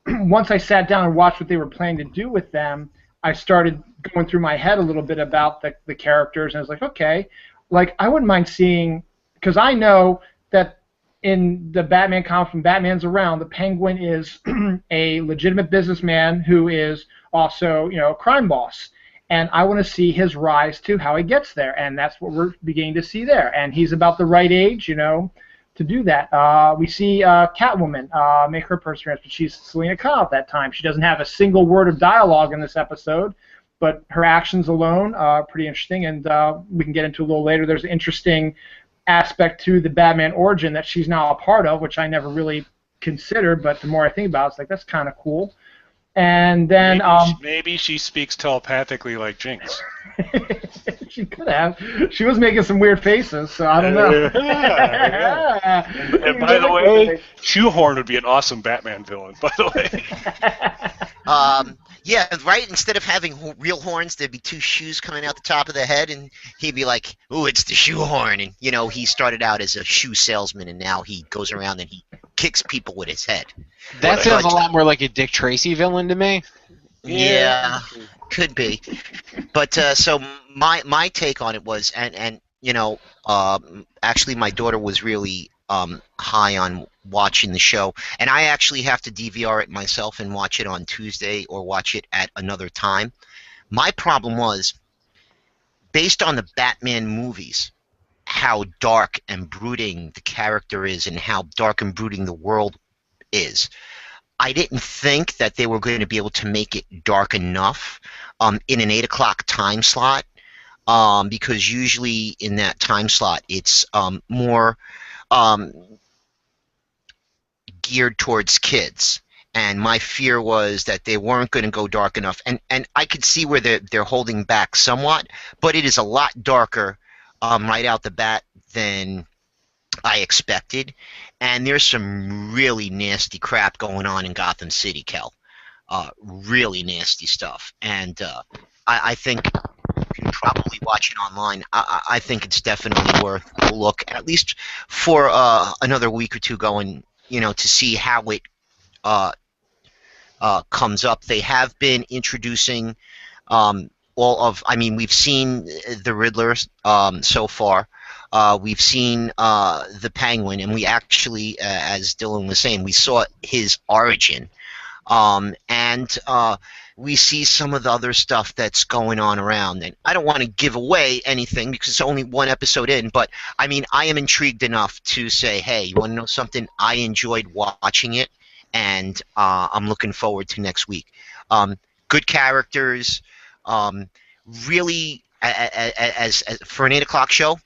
once I sat down and watched what they were planning to do with them, I started going through my head a little bit about the characters, and I was like, okay, I wouldn't mind seeing, because I know that in the Batman comic when Batman's around, the Penguin is a legitimate businessman who is also, a crime boss. And I want to see his rise to how he gets there, and that's what we're beginning to see there. And he's about the right age, to do that. We see Catwoman make her first appearance, but she's Selena Kyle at that time. She doesn't have a single word of dialogue in this episode, but her actions alone are pretty interesting, and we can get into a little later. There's an interesting aspect to the Batman origin that she's now a part of, which I never really considered, but the more I think about it, it's like, that's kind of cool. And then maybe she speaks telepathically like Jinx. She could have. She was making some weird faces, so I don't know. Yeah. And by the way, Shoehorn would be an awesome Batman villain, by the way. Yeah, right? Instead of having real horns, there'd be two shoes coming out the top of the head, and he'd be like, ooh, it's the shoehorn. And, he started out as a shoe salesman, and now he goes around and he kicks people with his head. That sounds a lot more like a Dick Tracy villain to me. Yeah, could be. But so my take on it was, and actually my daughter was really high on watching the show, and I actually have to DVR it myself and watch it on Tuesday or watch it at another time. My problem was, based on the Batman movies, how dark and brooding the character is and how dark and brooding the world is. I didn't think that they were going to be able to make it dark enough in an 8 o'clock time slot, because usually in that time slot it's more geared towards kids. And my fear was that they weren't going to go dark enough. And I could see where they're holding back somewhat, but it is a lot darker right out the bat than I expected. And there's some really nasty crap going on in Gotham City, Kel. Really nasty stuff. And I think you can probably watch it online. I think it's definitely worth a look, at least for another week or two going, to see how it comes up. They have been introducing we've seen the Riddler so far. We've seen the Penguin, and we actually, as Dylan was saying, we saw his origin. And we see some of the other stuff that's going on around. And I don't want to give away anything because it's only one episode in, but I mean, I am intrigued enough to say, hey, you want to know something? I enjoyed watching it, and I'm looking forward to next week. Good characters, really, as for an 8 o'clock show,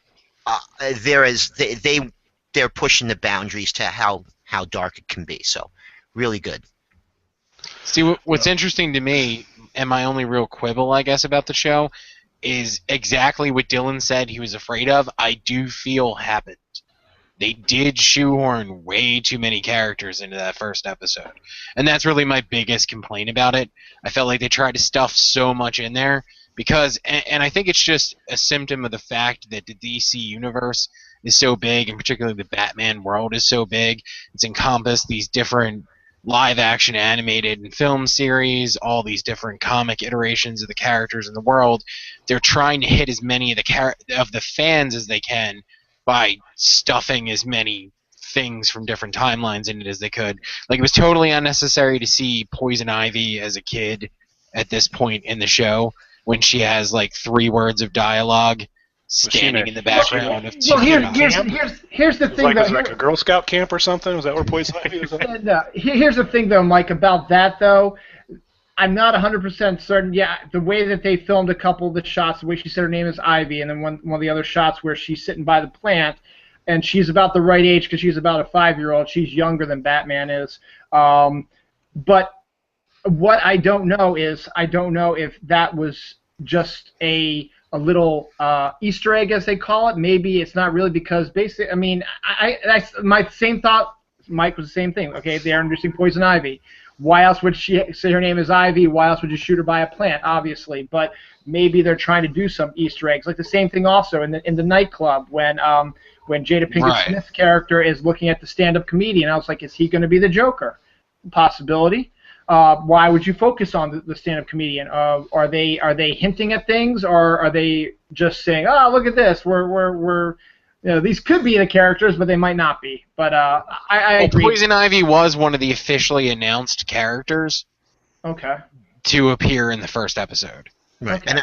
they're pushing the boundaries to how dark it can be. So, really good. See, what's interesting to me, and my only real quibble, I guess, about the show, is exactly what Dylan said he was afraid of. I do feel happened. They did shoehorn way too many characters into that first episode. And that's really my biggest complaint about it. I felt like they tried to stuff so much in there because, and I think it's just a symptom of the fact that the DC universe is so big, and particularly the Batman world is so big. It's encompassed these different live-action animated and film series, all these different comic iterations of the characters in the world. They're trying to hit as many of the fans as they can by stuffing as many things from different timelines in it as they could. Like, it was totally unnecessary to see Poison Ivy as a kid at this point in the show when she has like 3 words of dialogue standing in the background. Well, here's the thing. Was it like a Girl Scout camp or something? Was that where Poison Ivy was at? No, here's the thing, though, Mike, about that, though. I'm not 100% certain. Yeah, the way that they filmed a couple of the shots, the way she said her name is Ivy, and then one of the other shots where she's sitting by the plant, and she's about the right age because she's about a 5-year-old. She's younger than Batman is. But what I don't know is, I don't know if that was just a little Easter egg, as they call it. Maybe it's not really, because basically, I mean, my same thought, Mike, was the same thing. Okay, they're introducing Poison Ivy. Why else would she say her name is Ivy? Why else would you shoot her by a plant? Obviously, but maybe they're trying to do some Easter eggs, like the same thing also in the nightclub when Jada Pinkett Smith's character is looking at the stand-up comedian. I was like, is he going to be the Joker? Possibility. Why would you focus on the stand-up comedian? Are they hinting at things, or are they just saying, oh, look at this, we're you know, these could be the characters, but they might not be. But I agree. Poison Ivy was one of the officially announced characters. Okay. To appear in the first episode. Right. Okay.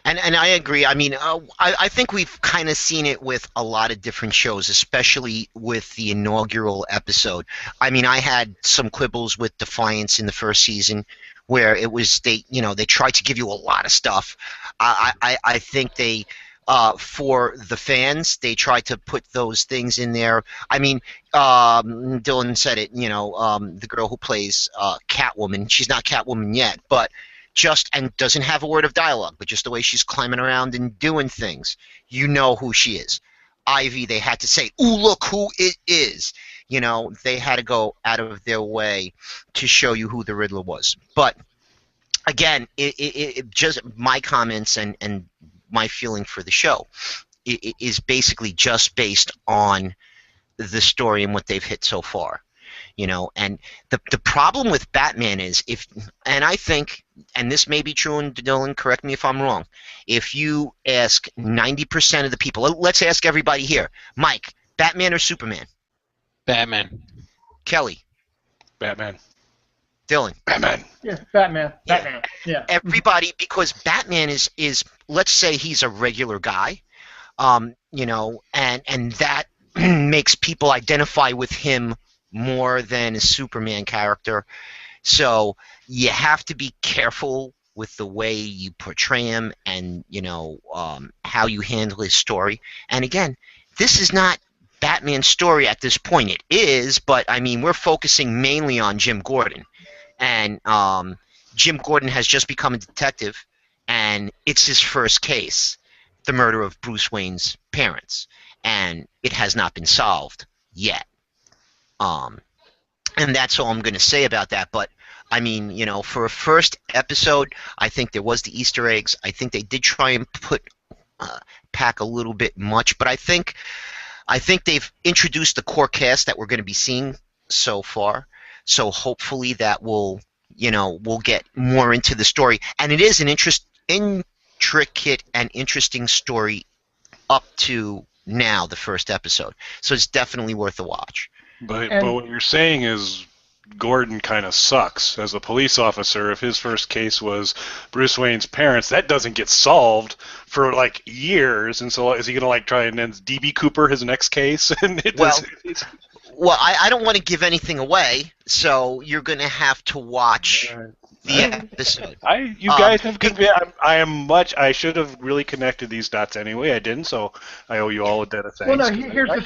And I agree. I mean, I think we've kind of seen it with a lot of different shows, especially with the inaugural episode. I mean, I had some quibbles with Defiance in the first season, where it was they tried to give you a lot of stuff. I think they. For the fans, they tried to put those things in there. I mean, Dylan said it, the girl who plays Catwoman, she's not Catwoman yet, but and doesn't have a word of dialogue, but just the way she's climbing around and doing things, you know who she is. Ivy, they had to say, ooh, look who it is. They had to go out of their way to show you who the Riddler was. But, again, it just my comments and my feeling for the show is basically just based on the story and what they've hit so far, and the problem with Batman is and I think, and this may be true, and Dylan, correct me if I'm wrong, if you ask 90% of the people, let's ask everybody here, Mike, Batman or Superman? Batman. Kelly? Batman. Dylan? Batman. Yeah, Batman. Batman. Yeah. Everybody, because Batman is let's say he's a regular guy, and that makes people identify with him more than a Superman character. So you have to be careful with the way you portray him and how you handle his story. And again, this is not Batman's story at this point. It is, but I mean, we're focusing mainly on Jim Gordon. And Jim Gordon has just become a detective, and it's his first case, the murder of Bruce Wayne's parents, and it has not been solved yet. And that's all I'm going to say about that. But I mean, for a first episode, I think there was the Easter eggs. I think they did try and pack a little bit much, but I think they've introduced the core cast that we're going to be seeing so far. So hopefully that will, we'll get more into the story. And it is an intricate and interesting story up to now, the first episode. So it's definitely worth a watch. But what you're saying is Gordon kind of sucks as a police officer. If his first case was Bruce Wayne's parents, that doesn't get solved for like years. And so is he going to like try and then DB Cooper his next case? And well, I don't want to give anything away, so you're going to have to watch the episode. You guys have convinced. I should have really connected these dots anyway. I didn't, so I owe you all a debt of thanks. Well, no. Here's the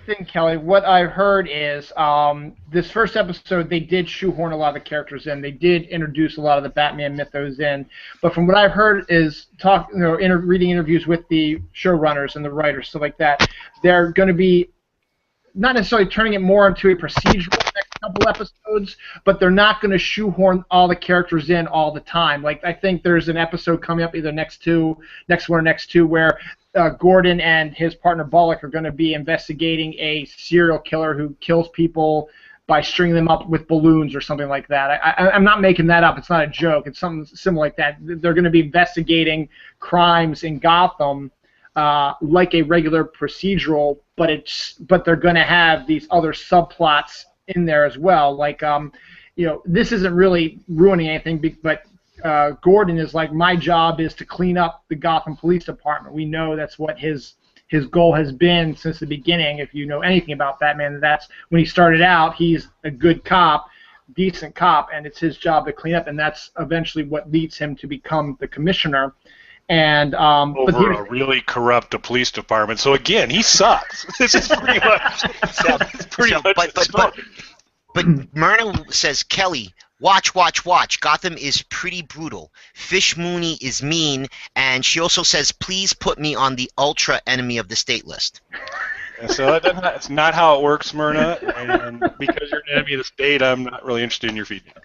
thing, Kelly. What I've heard is this first episode they did shoehorn a lot of the characters in. They did introduce a lot of the Batman mythos in. But from what I've heard is reading interviews with the showrunners and the writers, stuff like that. They're going to be not necessarily turning it more into a procedural next couple episodes, but they're not going to shoehorn all the characters in all the time. Like I think there's an episode coming up, either next one or next two, where Gordon and his partner Bullock are going to be investigating a serial killer who kills people by stringing them up with balloons or something like that. I'm not making that up. It's not a joke. It's something similar like that. They're going to be investigating crimes in Gotham like a regular procedural, but they're going to have these other subplots in there as well. Like, this isn't really ruining anything, but Gordon is like, my job is to clean up the Gotham Police Department. We know that's what his goal has been since the beginning. If you know anything about Batman, that's when he started out. He's a good cop, decent cop, and it's his job to clean up, and that's eventually what leads him to become the commissioner. And over a really corrupt police department. So again, he sucks. This is pretty much. But Myrna says, Kelly, watch. Gotham is pretty brutal. Fish Mooney is mean, and she also says, please put me on the ultra enemy of the state list. So that's not how it works, Myrna. And because you're an enemy of the state, I'm not really interested in your feedback.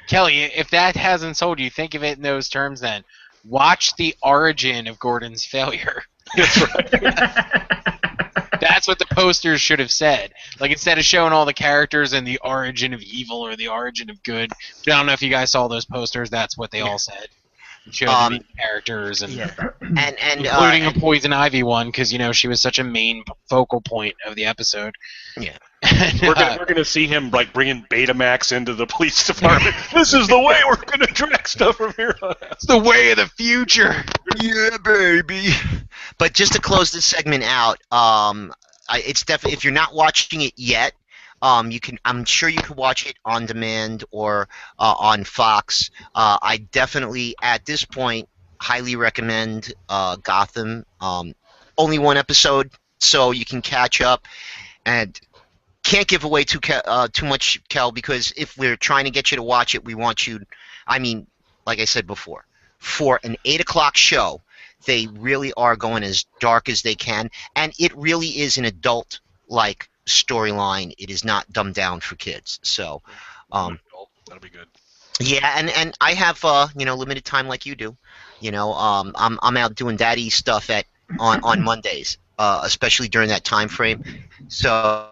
Kelly, if that hasn't sold you, think of it in those terms then. Watch the origin of Gordon's failure. That's right. That's what the posters should have said. Like, instead of showing all the characters and the origin of evil or the origin of good. I don't know if you guys saw those posters. That's what they all said. It showed the characters and including a Poison Ivy one because, she was such a main focal point of the episode. Yeah. We're gonna see him like bringing Betamax into the police department. This is the way we're gonna track stuff from here on out. It's the way of the future. Yeah, baby. But just to close this segment out, it's definitely, if you're not watching it yet, I'm sure you can watch it on demand or on Fox. I definitely at this point highly recommend Gotham. Only one episode, so you can catch up and. Can't give away too much, Kel, because if we're trying to get you to watch it, we want you. I mean, like I said before, for an 8 o'clock show, they really are going as dark as they can, and it really is an adult-like storyline. It is not dumbed down for kids. So, that'll be good. Yeah, and I have limited time like you do. I'm out doing daddy stuff on Mondays, especially during that time frame. So.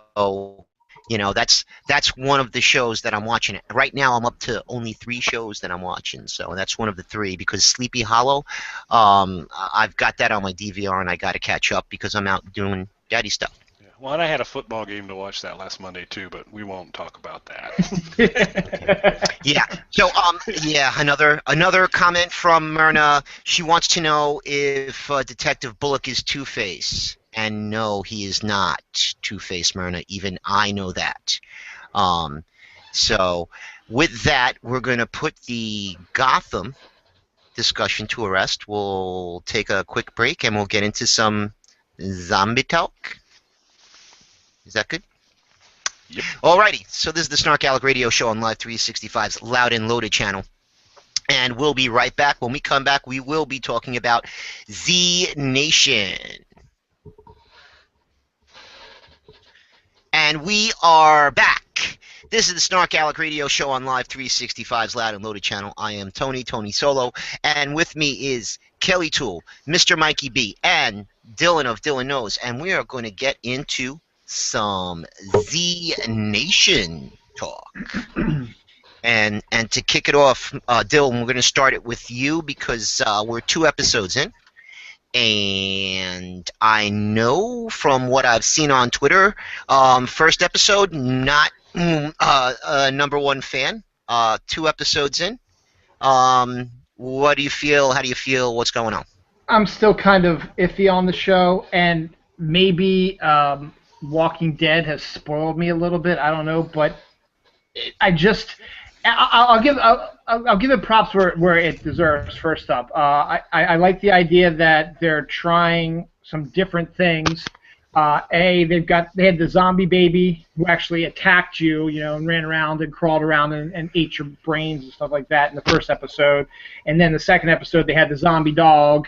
That's one of the shows that I'm watching. Right now, I'm up to only 3 shows that I'm watching, so that's one of the 3. Because Sleepy Hollow, I've got that on my DVR, and I got to catch up because I'm out doing daddy stuff. Yeah. Well, and I had a football game to watch that last Monday too, but we won't talk about that. Yeah. So, another comment from Myrna. She wants to know if Detective Bullock is Two-Face. And no, he is not Two-Face, Myrna. Even I know that. So with that, we're going to put the Gotham discussion to a rest. We'll take a quick break, and we'll get into some zombie talk. Is that good? Yep. Alrighty. So this is the SnarkAlecs Radio Show on Live 365's Loud and Loaded channel. And we'll be right back. When we come back, we will be talking about Z Nation. And we are back. This is the SnarkAlecs Radio Show on Live 365's Loud and Loaded channel. I am Tony Solo, and with me is Kelly Toole, Mr. Mikey B, and Dylan of Dylan Knows, and we are going to get into some Z Nation talk. And to kick it off, Dylan, we're going to start it with you because we're 2 episodes in. And I know from what I've seen on Twitter, first episode, not a number one fan. 2 episodes in. What do you feel? How do you feel? What's going on? I'm still kind of iffy on the show, and maybe Walking Dead has spoiled me a little bit. I don't know, but I just I'll give it props where it deserves. First up, I like the idea that they're trying some different things. They had the zombie baby who actually attacked you, and ran around and crawled around and ate your brains and stuff like that in the first episode, and then the second episode they had the zombie dog,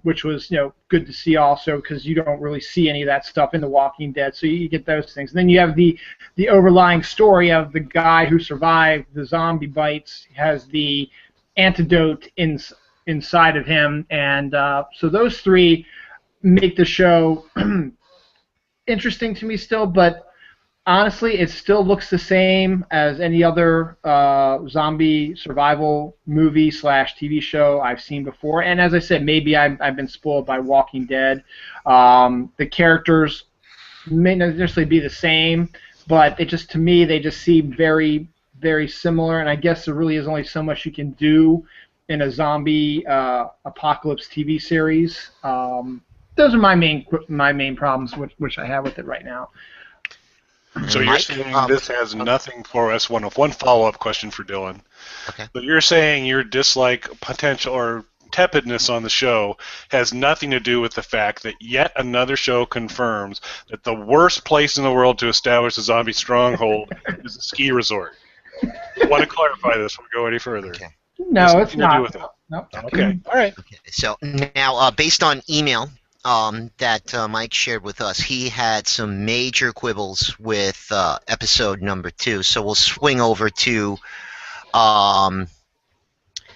which was good to see also because you don't really see any of that stuff in The Walking Dead, so you get those things. And then you have the overlying story of the guy who survived the zombie bites has the antidote inside of him, and so those three make the show interesting to me still, but honestly, it still looks the same as any other zombie survival movie / TV show I've seen before. And as I said, maybe I've been spoiled by Walking Dead. The characters may not necessarily be the same, but to me, they just seem very, very similar. And I guess there really is only so much you can do in a zombie apocalypse TV series. Those are my main problems, which I have with it right now. So you're saying this has nothing for us. One follow-up question for Dylan. Okay. So you're saying your dislike, potential, or tepidness on the show has nothing to do with the fact that yet another show confirms that the worst place in the world to establish a zombie stronghold is a ski resort. I want to clarify this before we go any further. Okay. No, it's not. No. Okay. All right. Okay. So now, based on email that Mike shared with us, he had some major quibbles with episode number 2. So we'll swing over to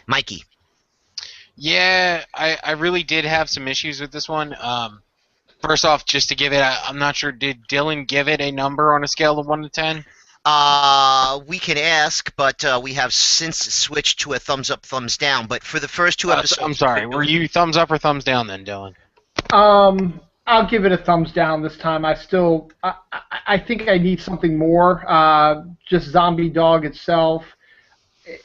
Mikey. Yeah, I really did have some issues with this one. First off, just to give it, I'm not sure, did Dylan give it a number on a scale of 1 to 10? We can ask, but we have since switched to a thumbs up, thumbs down. But for the first 2 episodes... I'm sorry, were you thumbs up or thumbs down then, Dylan? I'll give it a thumbs down this time. I think I need something more. Just Zombie Dog itself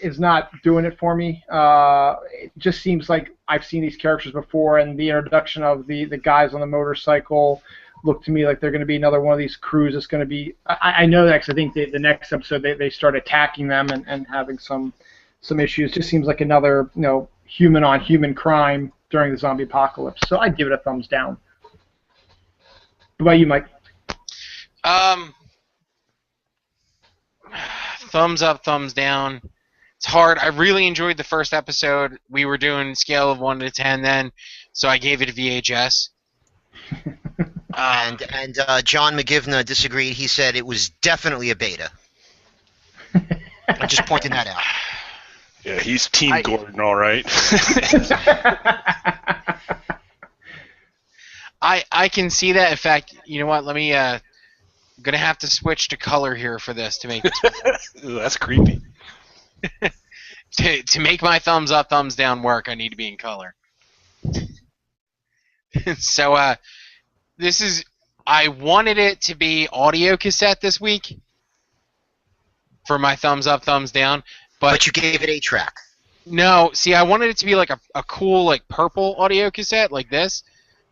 is not doing it for me. It just seems like I've seen these characters before, and the introduction of the guys on the motorcycle look to me like they're going to be another one of these crews that's going to be... I know that because I think the next episode they start attacking them and having some issues. Just seems like another human-on-human crime during the zombie apocalypse. So I'd give it a thumbs down. What about you, Mike? Thumbs up, thumbs down. It's hard. I really enjoyed the first episode. We were doing scale of 1 to 10 then, so I gave it a VHS. And John McGivna disagreed. He said it was definitely a beta. I'm just pointing that out. Yeah, he's Team Gordon, all right. I can see that. In fact, you know what? Let me. I'm gonna have to switch to color here for this to make this. That's creepy. to make my thumbs up, thumbs down work, I need to be in color. So this is. I wanted it to be audio cassette this week for my thumbs up, thumbs down. But you gave it 8-track. No, see, I wanted it to be like a cool, like, purple audio cassette, like this,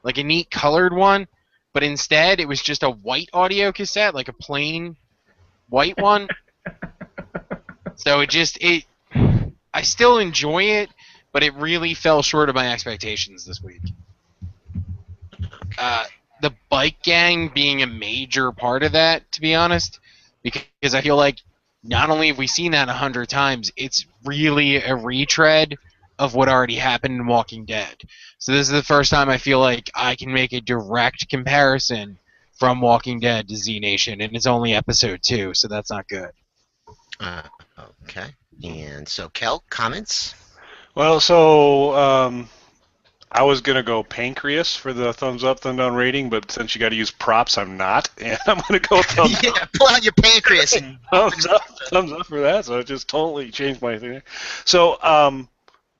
like a neat colored one. But instead, it was just a white audio cassette, like a plain white one. So I still enjoy it, but it really fell short of my expectations this week. The bike gang being a major part of that, to be honest, because I feel like not only have we seen that 100 times, it's really a retread of what already happened in Walking Dead. So this is the first time I feel like I can make a direct comparison from Walking Dead to Z Nation, and it's only episode 2, so that's not good. Okay. And so, Kel, comments? Well, so I was going to go pancreas for the thumbs up, thumb down rating, but since you got to use props, I'm not. And I'm going to go thumbs up. Yeah, pull out your pancreas. And thumbs up for that. So it just totally changed my thing. So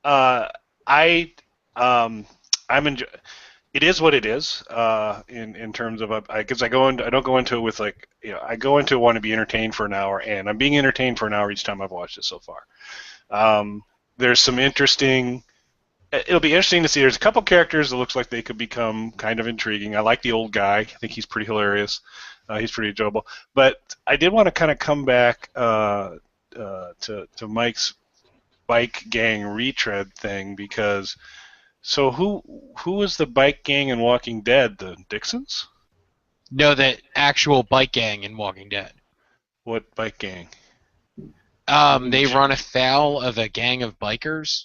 I It is what it is. In terms of because I don't go into it with like I go into want to be entertained for an hour, and I'm being entertained for an hour each time I've watched it so far. There's some interesting. It'll be interesting to see. There's a couple characters that looks like they could become kind of intriguing. I like the old guy. I think he's pretty hilarious. He's pretty enjoyable. But I did want to kind of come back to Mike's bike gang retread thing because. So who is the bike gang in Walking Dead? The Dixons? No, the actual bike gang in Walking Dead. What bike gang? They run afoul of a gang of bikers.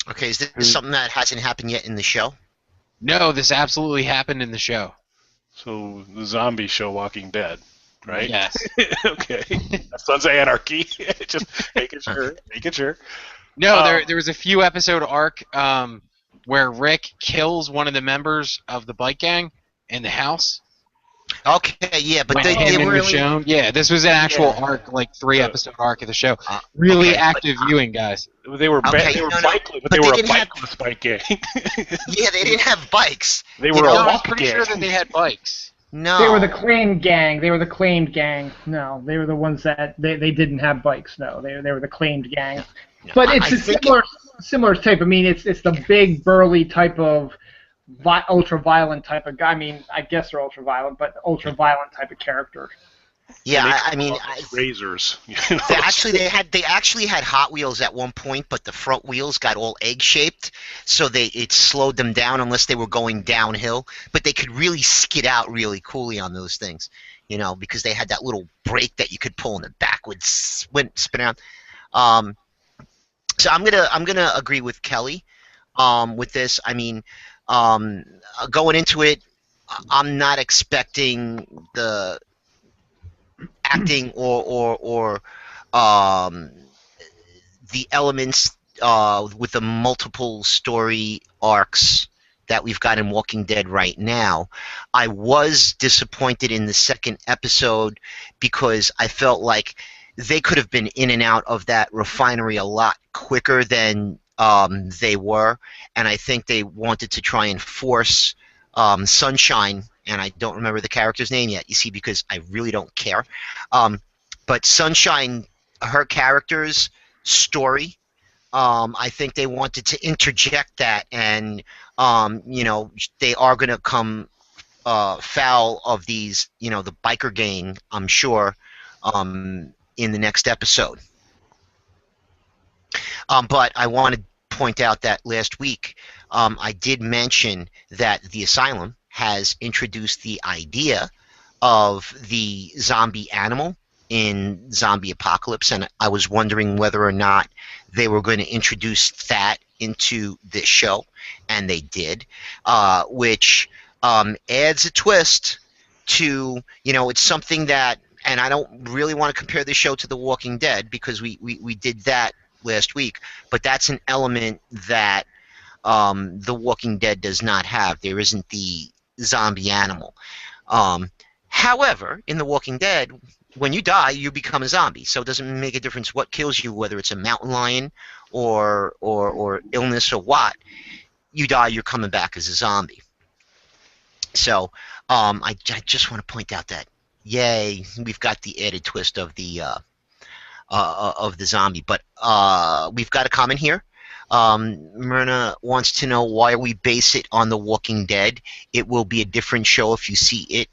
Okay, is this something that hasn't happened yet in the show? No, this absolutely happened in the show. So the zombie show Walking Dead, right? Yes. Okay. Sons of Anarchy. Just making sure. No, there was a few episode arc where Rick kills one of the members of the bike gang in the house. Okay, yeah, but they were really... shown. Yeah, this was an actual arc, like 3-episode arc of the show. Really active viewing, guys. They were bikeless, but they were a bikeless bike gang. Yeah, they didn't have bikes. They were a I was walk pretty gang. sure that they had bikes. No. They were the claimed gang. No, they were the ones that they didn't have bikes. No, they were the claimed gang. But it's a similar type. I mean, it's the big burly type of ultra-violent type of guy. I mean, I guess they're ultra-violent, but ultra-violent type of character. Yeah, I mean, razors. They actually had Hot Wheels at one point, but the front wheels got all egg-shaped, so it slowed them down unless they were going downhill. But they could really skid out really coolly on those things, because they had that little brake that you could pull and the back would spin out. So I'm gonna agree with Kelly with this. I mean, going into it, I'm not expecting the acting or the elements with the multiple story arcs that we've got in Walking Dead right now. I was disappointed in the second episode because I felt like they could have been in and out of that refinery a lot quicker than they were, and I think they wanted to try and force Sunshine, and I don't remember the character's name yet, you see, because I really don't care. But Sunshine, her character's story, I think they wanted to interject that, and they are going to come foul of these, the biker gang, I'm sure, in the next episode. But I want to point out that last week I did mention that the Asylum has introduced the idea of the zombie animal in Zombie Apocalypse, and I was wondering whether or not they were going to introduce that into this show, and they did, which adds a twist to, it's something that, and I don't really want to compare this show to The Walking Dead because we did that last week, but that's an element that The Walking Dead does not have. There isn't the zombie animal. However, in The Walking Dead, when you die, you become a zombie, so it doesn't make a difference what kills you, whether it's a mountain lion or illness or what. You die, you're coming back as a zombie. So I just want to point out that, yay, we've got the added twist of the zombie. But we've got a comment here. Myrna wants to know why we base it on The Walking Dead. It will be a different show if you see it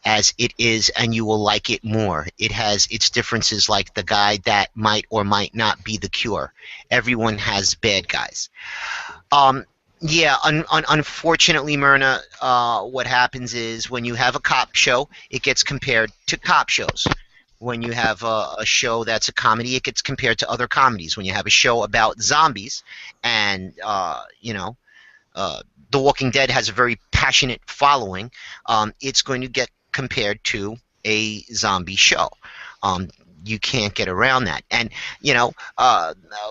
as it is, and you will like it more. It has its differences, like the guy that might or might not be the cure. Everyone has bad guys. Yeah, unfortunately, Myrna, what happens is when you have a cop show, it gets compared to cop shows. When you have a show that's a comedy, it gets compared to other comedies. When you have a show about zombies, and The Walking Dead has a very passionate following, it's going to get compared to a zombie show. You can't get around that. And,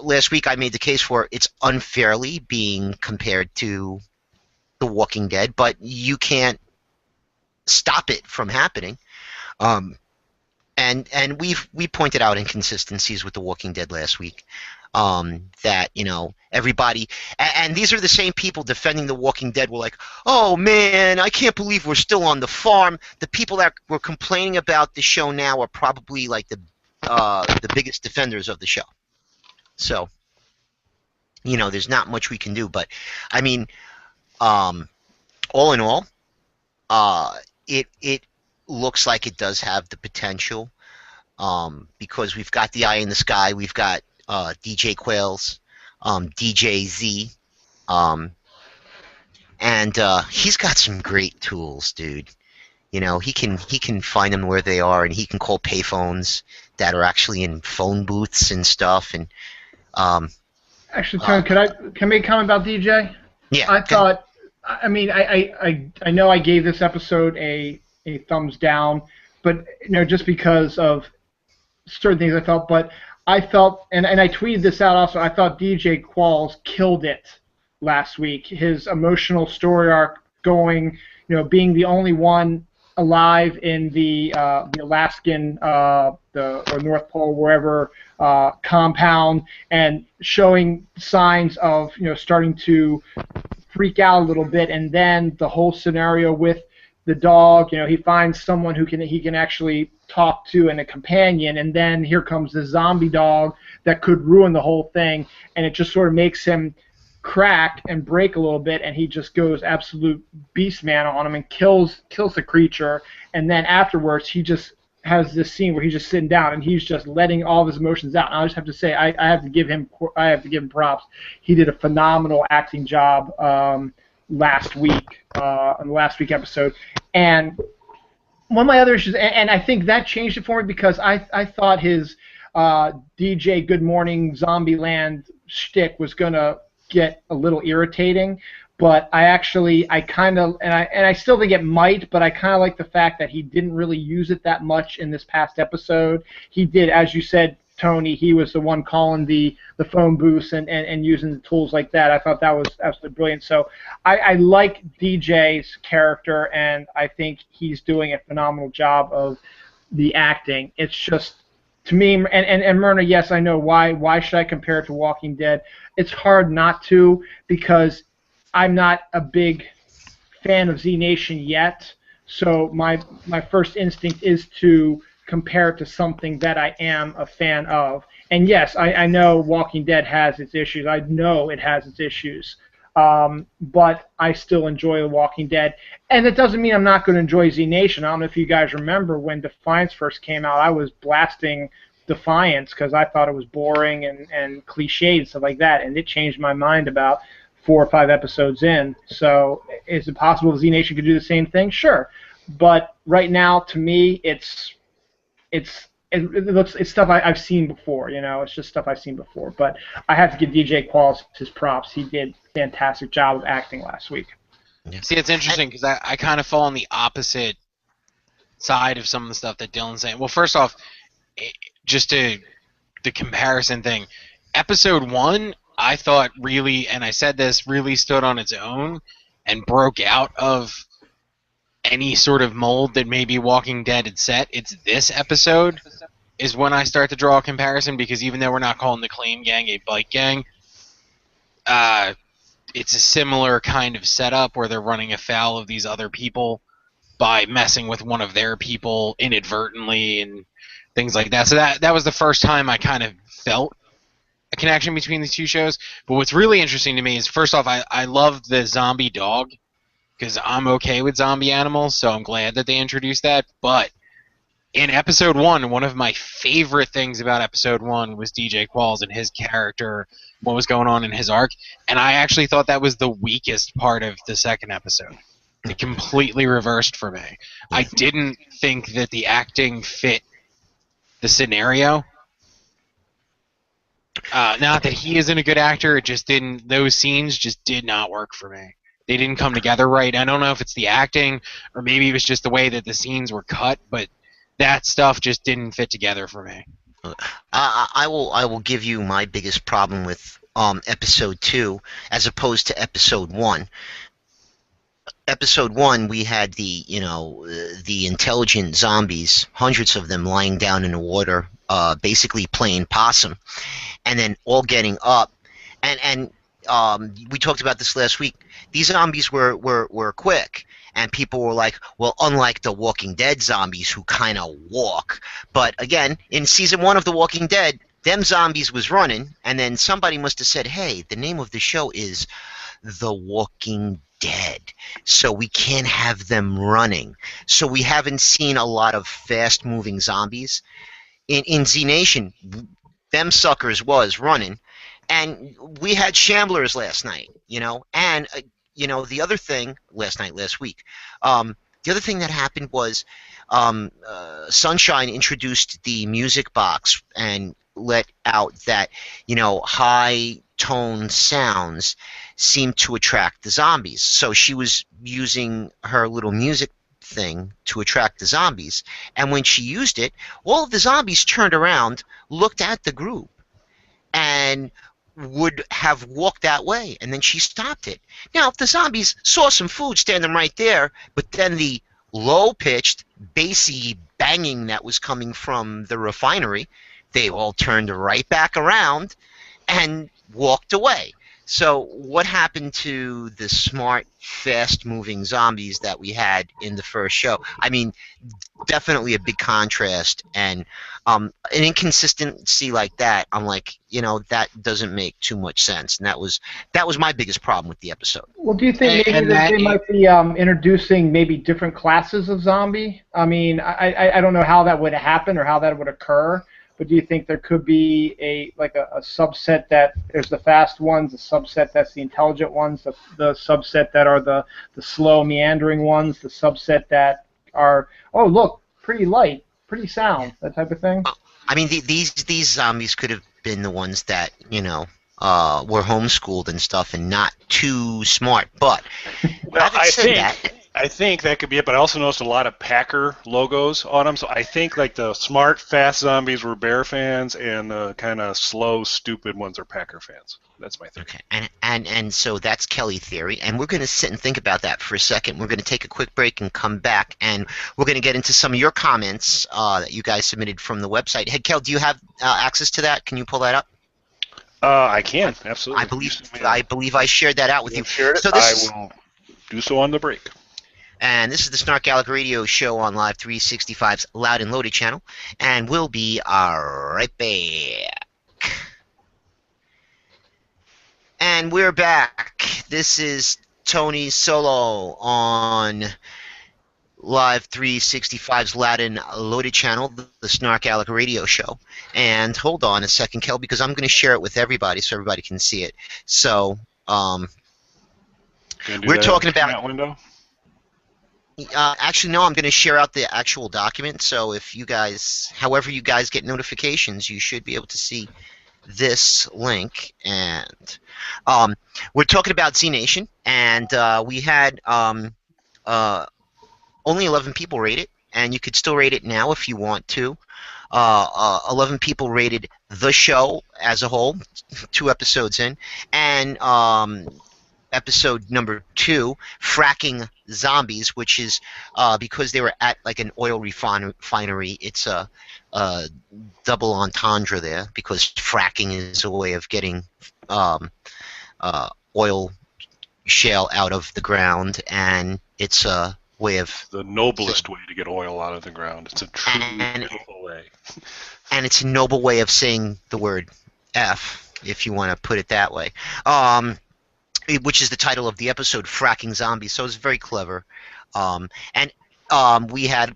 last week I made the case for it's unfairly being compared to The Walking Dead, but you can't stop it from happening. And and we pointed out inconsistencies with The Walking Dead last week. That everybody, and these are the same people defending The Walking Dead were like, oh man, I can't believe we're still on the farm. The people that were complaining about the show now are probably like the biggest defenders of the show. So there's not much we can do, but I mean, all in all, it looks like it does have the potential, because we've got the Eye in the Sky, we've got DJ Quails, DJ Z, and he's got some great tools, dude. He can find them where they are, and he can call payphones that are actually in phone booths and stuff. And actually, Tony, can I make a comment about DJ? Yeah. I thought. I mean, I know I gave this episode a thumbs down, but just because of certain things I felt, but I felt, and I tweeted this out also, I thought DJ Qualls killed it last week. His emotional story arc going, being the only one alive in the Alaskan, or North Pole, wherever, compound, and showing signs of, starting to freak out a little bit, and then the whole scenario with the dog, he finds someone who he can actually talk to and a companion, and then here comes the zombie dog that could ruin the whole thing, and it just sort of makes him crack and break a little bit, and he just goes absolute beast man on him and kills the creature, and then afterwards he just has this scene where he's just sitting down and he's just letting all of his emotions out. And I just have to say, I have to give him props. He did a phenomenal acting job last week on the last week episode. And one of my other issues, and I think that changed it for me, because I thought his DJ Good Morning Zombieland shtick was gonna get a little irritating. But I kind of, and I still think it might, but I kind of like the fact that he didn't really use it that much in this past episode. He did, as you said, Tony, he was the one calling the phone booths and using the tools like that. I thought that was absolutely brilliant. So I like DJ's character, and I think he's doing a phenomenal job of the acting. It's just, to me, and Myrna, yes, I know why should I compare it to Walking Dead? It's hard not to, because I'm not a big fan of Z Nation yet, so my first instinct is to compare it to something that I am a fan of. And yes, I know Walking Dead has its issues. I know it has its issues, but I still enjoy The Walking Dead. And it doesn't mean I'm not going to enjoy Z Nation. I don't know if you guys remember when Defiance first came out, I was blasting Defiance because I thought it was boring and cliched and stuff like that, and it changed my mind about 4 or 5 episodes in. So is it possible Z Nation could do the same thing? Sure. But right now, to me, it's stuff I've seen before. It's just stuff I've seen before. But I have to give DJ Qualls his props. He did a fantastic job of acting last week. Yeah. See, it's interesting because I kind of fall on the opposite side of some of the stuff that Dylan's saying. Well, first off, just the comparison thing. Episode 1, I thought really, and I said this, really stood on its own and broke out of any sort of mold that maybe Walking Dead had set. It's this episode is when I start to draw a comparison, because even though we're not calling the Claim Gang a bike gang, it's a similar kind of setup where they're running afoul of these other people by messing with one of their people inadvertently and things like that. So that was the first time I kind of felt a connection between these two shows. But what's really interesting to me is, first off, I love the zombie dog, because I'm okay with zombie animals, so I'm glad that they introduced that. But in episode 1, one of my favorite things about episode 1 was DJ Qualls and his character, what was going on in his arc, and I actually thought that was the weakest part of the second episode. It completely reversed for me. I didn't think that the acting fit the scenario. Not that he isn't a good actor, it just didn't. Those scenes just did not work for me. They didn't come together right. I don't know if it's the acting or maybe it was just the way that the scenes were cut, but that stuff just didn't fit together for me. I will give you my biggest problem with episode 2 as opposed to episode 1. episode 1, we had the the intelligent zombies, hundreds of them lying down in the water, basically playing possum, and then all getting up, and we talked about this last week. These zombies were quick, and people were like, well, unlike the Walking Dead zombies who kind of walk. But again, in season 1 of The Walking Dead, them zombies was running, and then somebody must have said, hey, the name of the show is The Walking Dead, so we can't have them running. So we haven't seen a lot of fast-moving zombies. In Z Nation, them suckers was running, and we had Shamblers last night, and the other thing last week, the other thing that happened was Sunshine introduced the music box and let out that high tone sounds seem to attract the zombies. So she was using her little music thing to attract the zombies, and when she used it, all of the zombies turned around, looked at the group, and would have walked that way, and then she stopped it. Now, if the zombies saw some food standing right there, but then the low-pitched, bassy banging that was coming from the refinery, they all turned right back around and walked away. So what happened to the smart, fast-moving zombies that we had in the first show? I mean, definitely a big contrast, and an inconsistency like that, I'm like, that doesn't make too much sense, and that was my biggest problem with the episode. Well, do you think maybe that they might be introducing maybe different classes of zombie? I mean, I don't know how that would happen or how that would occur. But do you think there could be a subset that there's the fast ones, a subset that's the intelligent ones, the subset that are the slow meandering ones, the subset that are, oh look, pretty light, pretty sound, that type of thing? I mean, these zombies could have been the ones that were homeschooled and stuff and not too smart. But well, I think that could be it, but I also noticed a lot of Packer logos on them, so I think like the smart, fast zombies were Bear fans, and the kind of slow, stupid ones are Packer fans. That's my theory. Okay, and so that's Kelly theory, and we're going to sit and think about that for a second. We're going to take a quick break and come back, and we're going to get into some of your comments that you guys submitted from the website. Hey, Kel, do you have access to that? Can you pull that up? I can, absolutely. I believe I shared that out with you. Shared it. So I will do so on the break. And this is the SnarkAlecs Radio Show on Live 365's Loud and Loaded channel, and we'll be right back. And we're back. This is Tony Solo on Live 365's Loud and Loaded channel, the SnarkAlecs Radio Show. And hold on a second, Kel, because I'm going to share it with everybody so everybody can see it. So, we're talking about... window? Actually, no, I'm going to share out the actual document, so if you guys, however you guys get notifications, you should be able to see this link. And we're talking about Z Nation, and we had only 11 people rate it, and you could still rate it now if you want to. 11 people rated the show as a whole, 2 episodes in, and episode number 2, Fracking Zombies, which is because they were at like an oil refinery. It's a double entendre there, because fracking is a way of getting oil shale out of the ground, and it's a way of... the noblest way to get oil out of the ground. It's a truly beautiful way. And it's a noble way of saying the word F, if you want to put it that way. Which is the title of the episode, Fracking Zombies. So it's very clever. And we had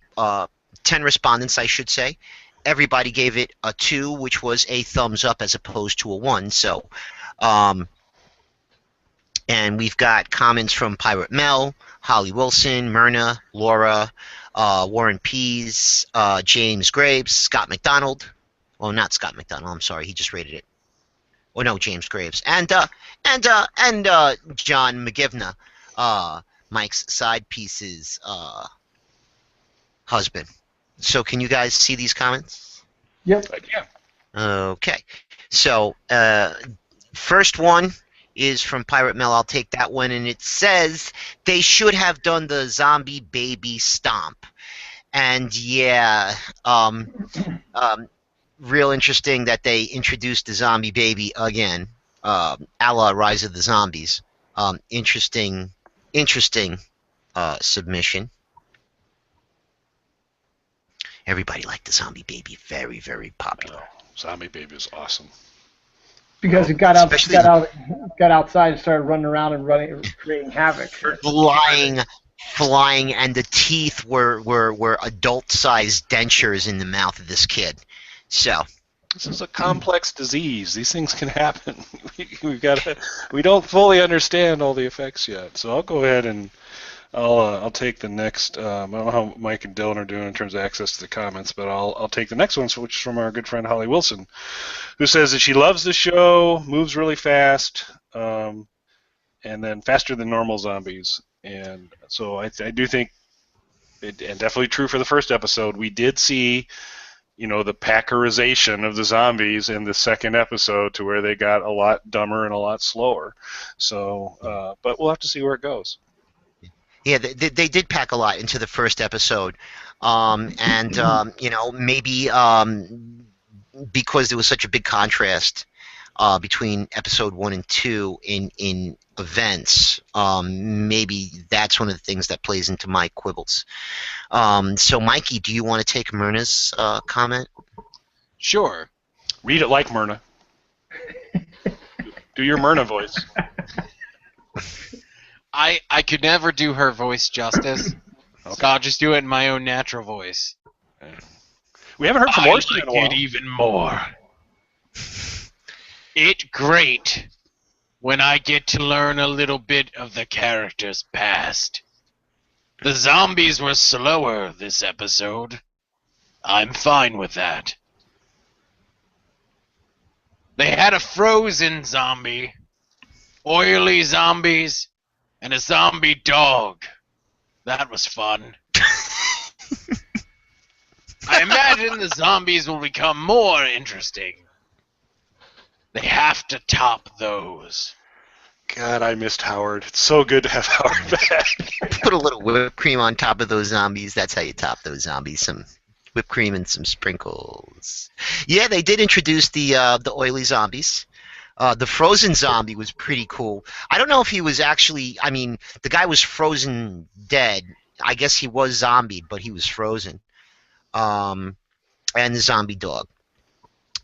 10 respondents, I should say. Everybody gave it a 2, which was a thumbs up as opposed to a 1. So, and we've got comments from Pirate Mel, Holly Wilson, Myrna, Laura, Warren Pease, James Graves, Scott McDonald. Well, not Scott McDonald, I'm sorry, he just rated it. Oh no, James Graves, and John McGivna, Mike's side piece's husband. So can you guys see these comments? Yep. I can. Okay. So first one is from Pirate Mel. I'll take that one. And it says they should have done the zombie baby stomp. And yeah, real interesting that they introduced the zombie baby again, a la Rise of the Zombies. Interesting submission. Everybody liked the zombie baby. Very, very popular. Zombie baby is awesome. Because it got outside and started running around and creating havoc. Flying, and the teeth were adult-sized dentures in the mouth of this kid. So this is a complex disease. These things can happen. We don't fully understand all the effects yet. So I'll go ahead and I'll take the next. I don't know how Mike and Dylan are doing in terms of access to the comments, but I'll take the next one, which is from our good friend Holly Wilson, who says that she loves the show, moves really fast, and then faster than normal zombies. And so I do think, and definitely true for the first episode, we did see, the Packerization of the zombies in the second episode to where they got a lot dumber and a lot slower. So, but we'll have to see where it goes. Yeah, they did pack a lot into the first episode, and maybe because there was such a big contrast between episode 1 and 2 in events, maybe that's one of the things that plays into my quibbles. So, Mikey, do you want to take Myrna's comment? Sure. Read it like Myrna. Do your Myrna voice. I could never do her voice justice, okay. So I'll just do it in my own natural voice. We haven't heard from Orson in a while. I like it even more. It's great when I get to learn a little bit of the character's past. The zombies were slower this episode. I'm fine with that. They had a frozen zombie, oily zombies, and a zombie dog. That was fun. I imagine the zombies will become more interesting. They have to top those. God, I missed Howard. It's so good to have Howard back. Put a little whipped cream on top of those zombies. That's how you top those zombies. Some whipped cream and some sprinkles. Yeah, they did introduce the oily zombies. The frozen zombie was pretty cool. I don't know if he was actually... I mean, the guy was frozen dead. I guess he was zombied, but he was frozen. And the zombie dog.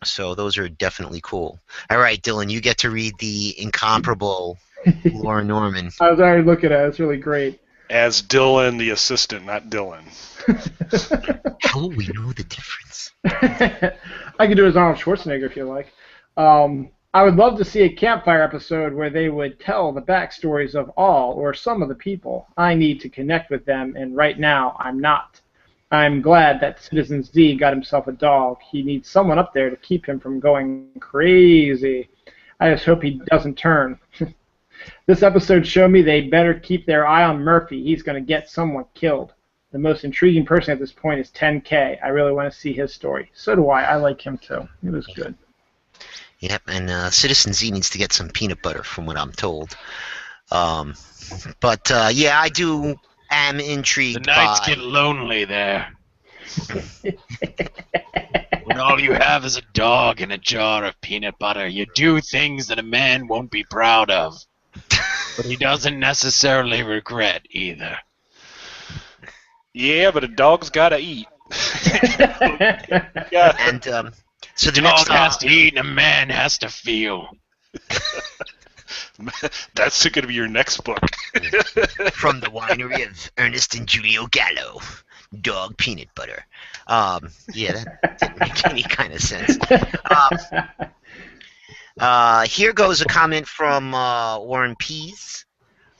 So those are definitely cool. All right, Dylan, you get to read the incomparable Laura Norman. I was already looking at it. It's really great. As Dylan, the assistant, not Dylan. How will we know the difference? I could do it as Arnold Schwarzenegger if you like. I would love to see a campfire episode where they would tell the backstories of all or some of the people. I need to connect with them, and right now I'm not. I'm glad that Citizen Z got himself a dog. He needs someone up there to keep him from going crazy. I just hope he doesn't turn. This episode showed me they better keep their eye on Murphy. He's going to get someone killed. The most intriguing person at this point is 10K. I really want to see his story. So do I. I like him too. It was good. Yep, and Citizen Z needs to get some peanut butter, from what I'm told. But yeah, I am intrigued. The nights get lonely there. When all you have is a dog and a jar of peanut butter, you do things that a man won't be proud of. But he doesn't necessarily regret either. Yeah, but a dog's got to eat. And so the dog has to eat and a man has to feel. That's going to be your next book. From the winery of Ernest and Julio Gallo, dog peanut butter. Yeah, that didn't make any kind of sense. Here goes a comment from Warren Pease,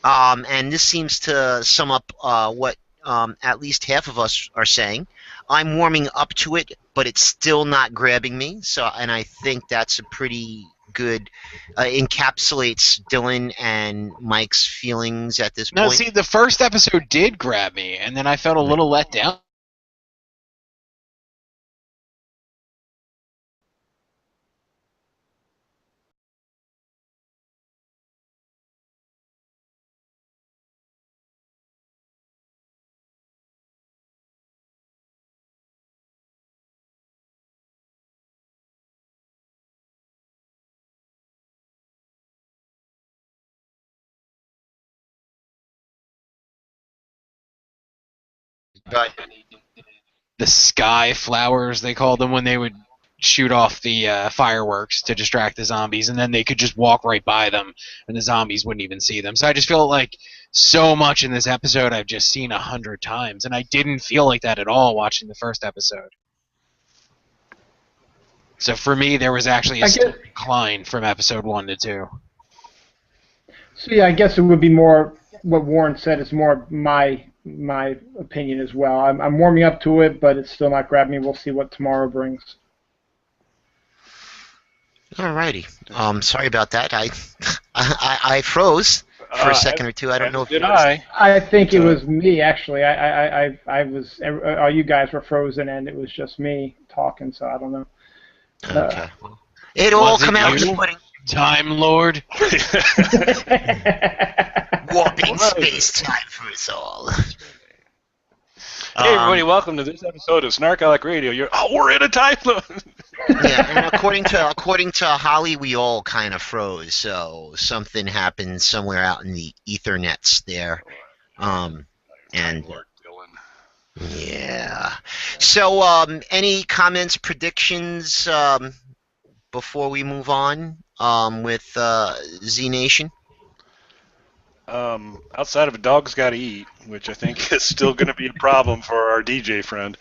and this seems to sum up what at least half of us are saying. I'm warming up to it, but it's still not grabbing me. And I think that's a pretty good encapsulates Dylan and Mike's feelings at this point. No, see, the first episode did grab me, and then I felt a little let down. Right. The sky flowers, they called them, when they would shoot off the fireworks to distract the zombies, and then they could just walk right by them, and the zombies wouldn't even see them. So I just feel like so much in this episode I've just seen 100 times, and I didn't feel like that at all watching the first episode. So for me, there was actually a steep decline from episode 1 to 2. So yeah, I guess it would be more what Warren said. It's more my opinion as well. I'm warming up to it, but it's still not grabbing me. We'll see what tomorrow brings. Alrighty. Sorry about that. I froze for a second or two. I don't know if did I. I think it was me actually. I was. All you guys were frozen, and it was just me talking. So I don't know. Okay. It all come out in the pudding. Time Lord. Warping space-time for us all. Hey everybody, welcome to this episode of SnarkAlecs Radio. We're in a time loop. Yeah, and according to Holly, we all kind of froze. So something happened somewhere out in the ethernets there. And yeah. So any comments, predictions before we move on with Z Nation? Outside of a dog's got to eat, which I think is still going to be a problem for our DJ friend,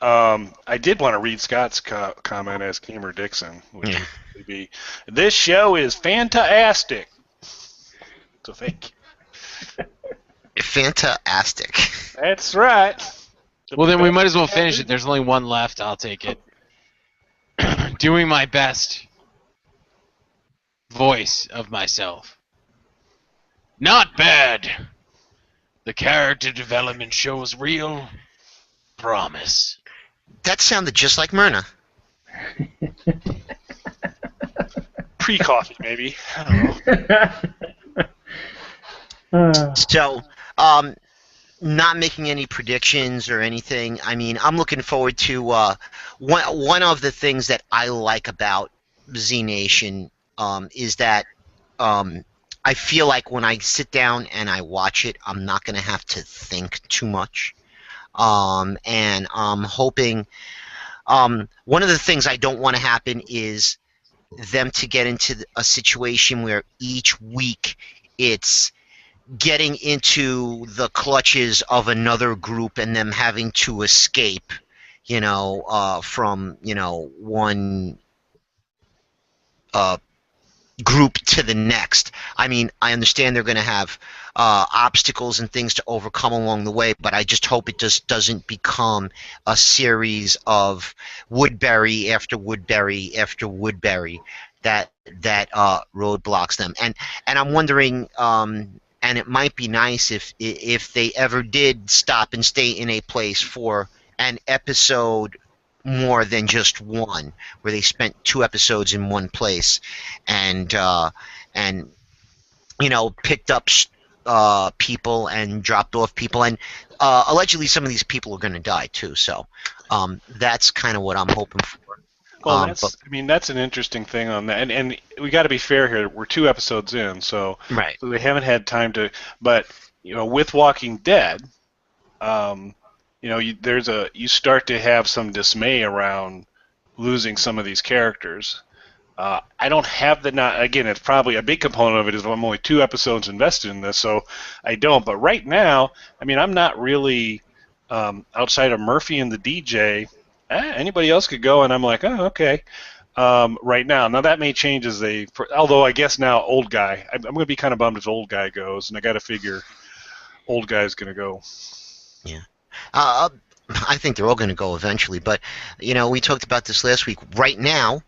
I did want to read Scott's comment as Kamer Dixon, which would be, "This show is fantastic." So thank you. Fantastic. That's right. Well, then we might as well finish it. There's only one left. I'll take it. Doing my best voice of myself. Not bad. The character development shows real promise. That sounded just like Myrna. Pre-coffee, maybe. I don't know. So, not making any predictions or anything. I mean, I'm looking forward to one of the things that I like about Z Nation is that I feel like when I sit down and I watch it, I'm not going to have to think too much. And I'm hoping one of the things I don't want to happen is them to get into a situation where each week it's getting into the clutches of another group and them having to escape, from, one group to the next. I mean, I understand they're going to have obstacles and things to overcome along the way, but I just hope it just doesn't become a series of Woodbury after Woodbury after Woodbury that roadblocks them. And I'm wondering, and it might be nice if they ever did stop and stay in a place for an episode more than just one, where they spent 2 episodes in one place, and picked up people and dropped off people, and allegedly some of these people are going to die too. So that's kind of what I'm hoping for. Well, that's an interesting thing on that, and we got to be fair here. We're 2 episodes in, so right. So they haven't had time to. But with Walking Dead, you start to have some dismay around losing some of these characters. I don't have again, it's probably a big component of it is I'm only 2 episodes invested in this, so I don't. But right now, I mean, I'm not really outside of Murphy and the DJ. Anybody else could go, and I'm like, oh, okay. Right now that may change although I guess now Old Guy. I'm going to be kind of bummed if Old Guy goes, and I got to figure Old Guy's going to go. Yeah. I think they're all going to go eventually, but we talked about this last week. Right now,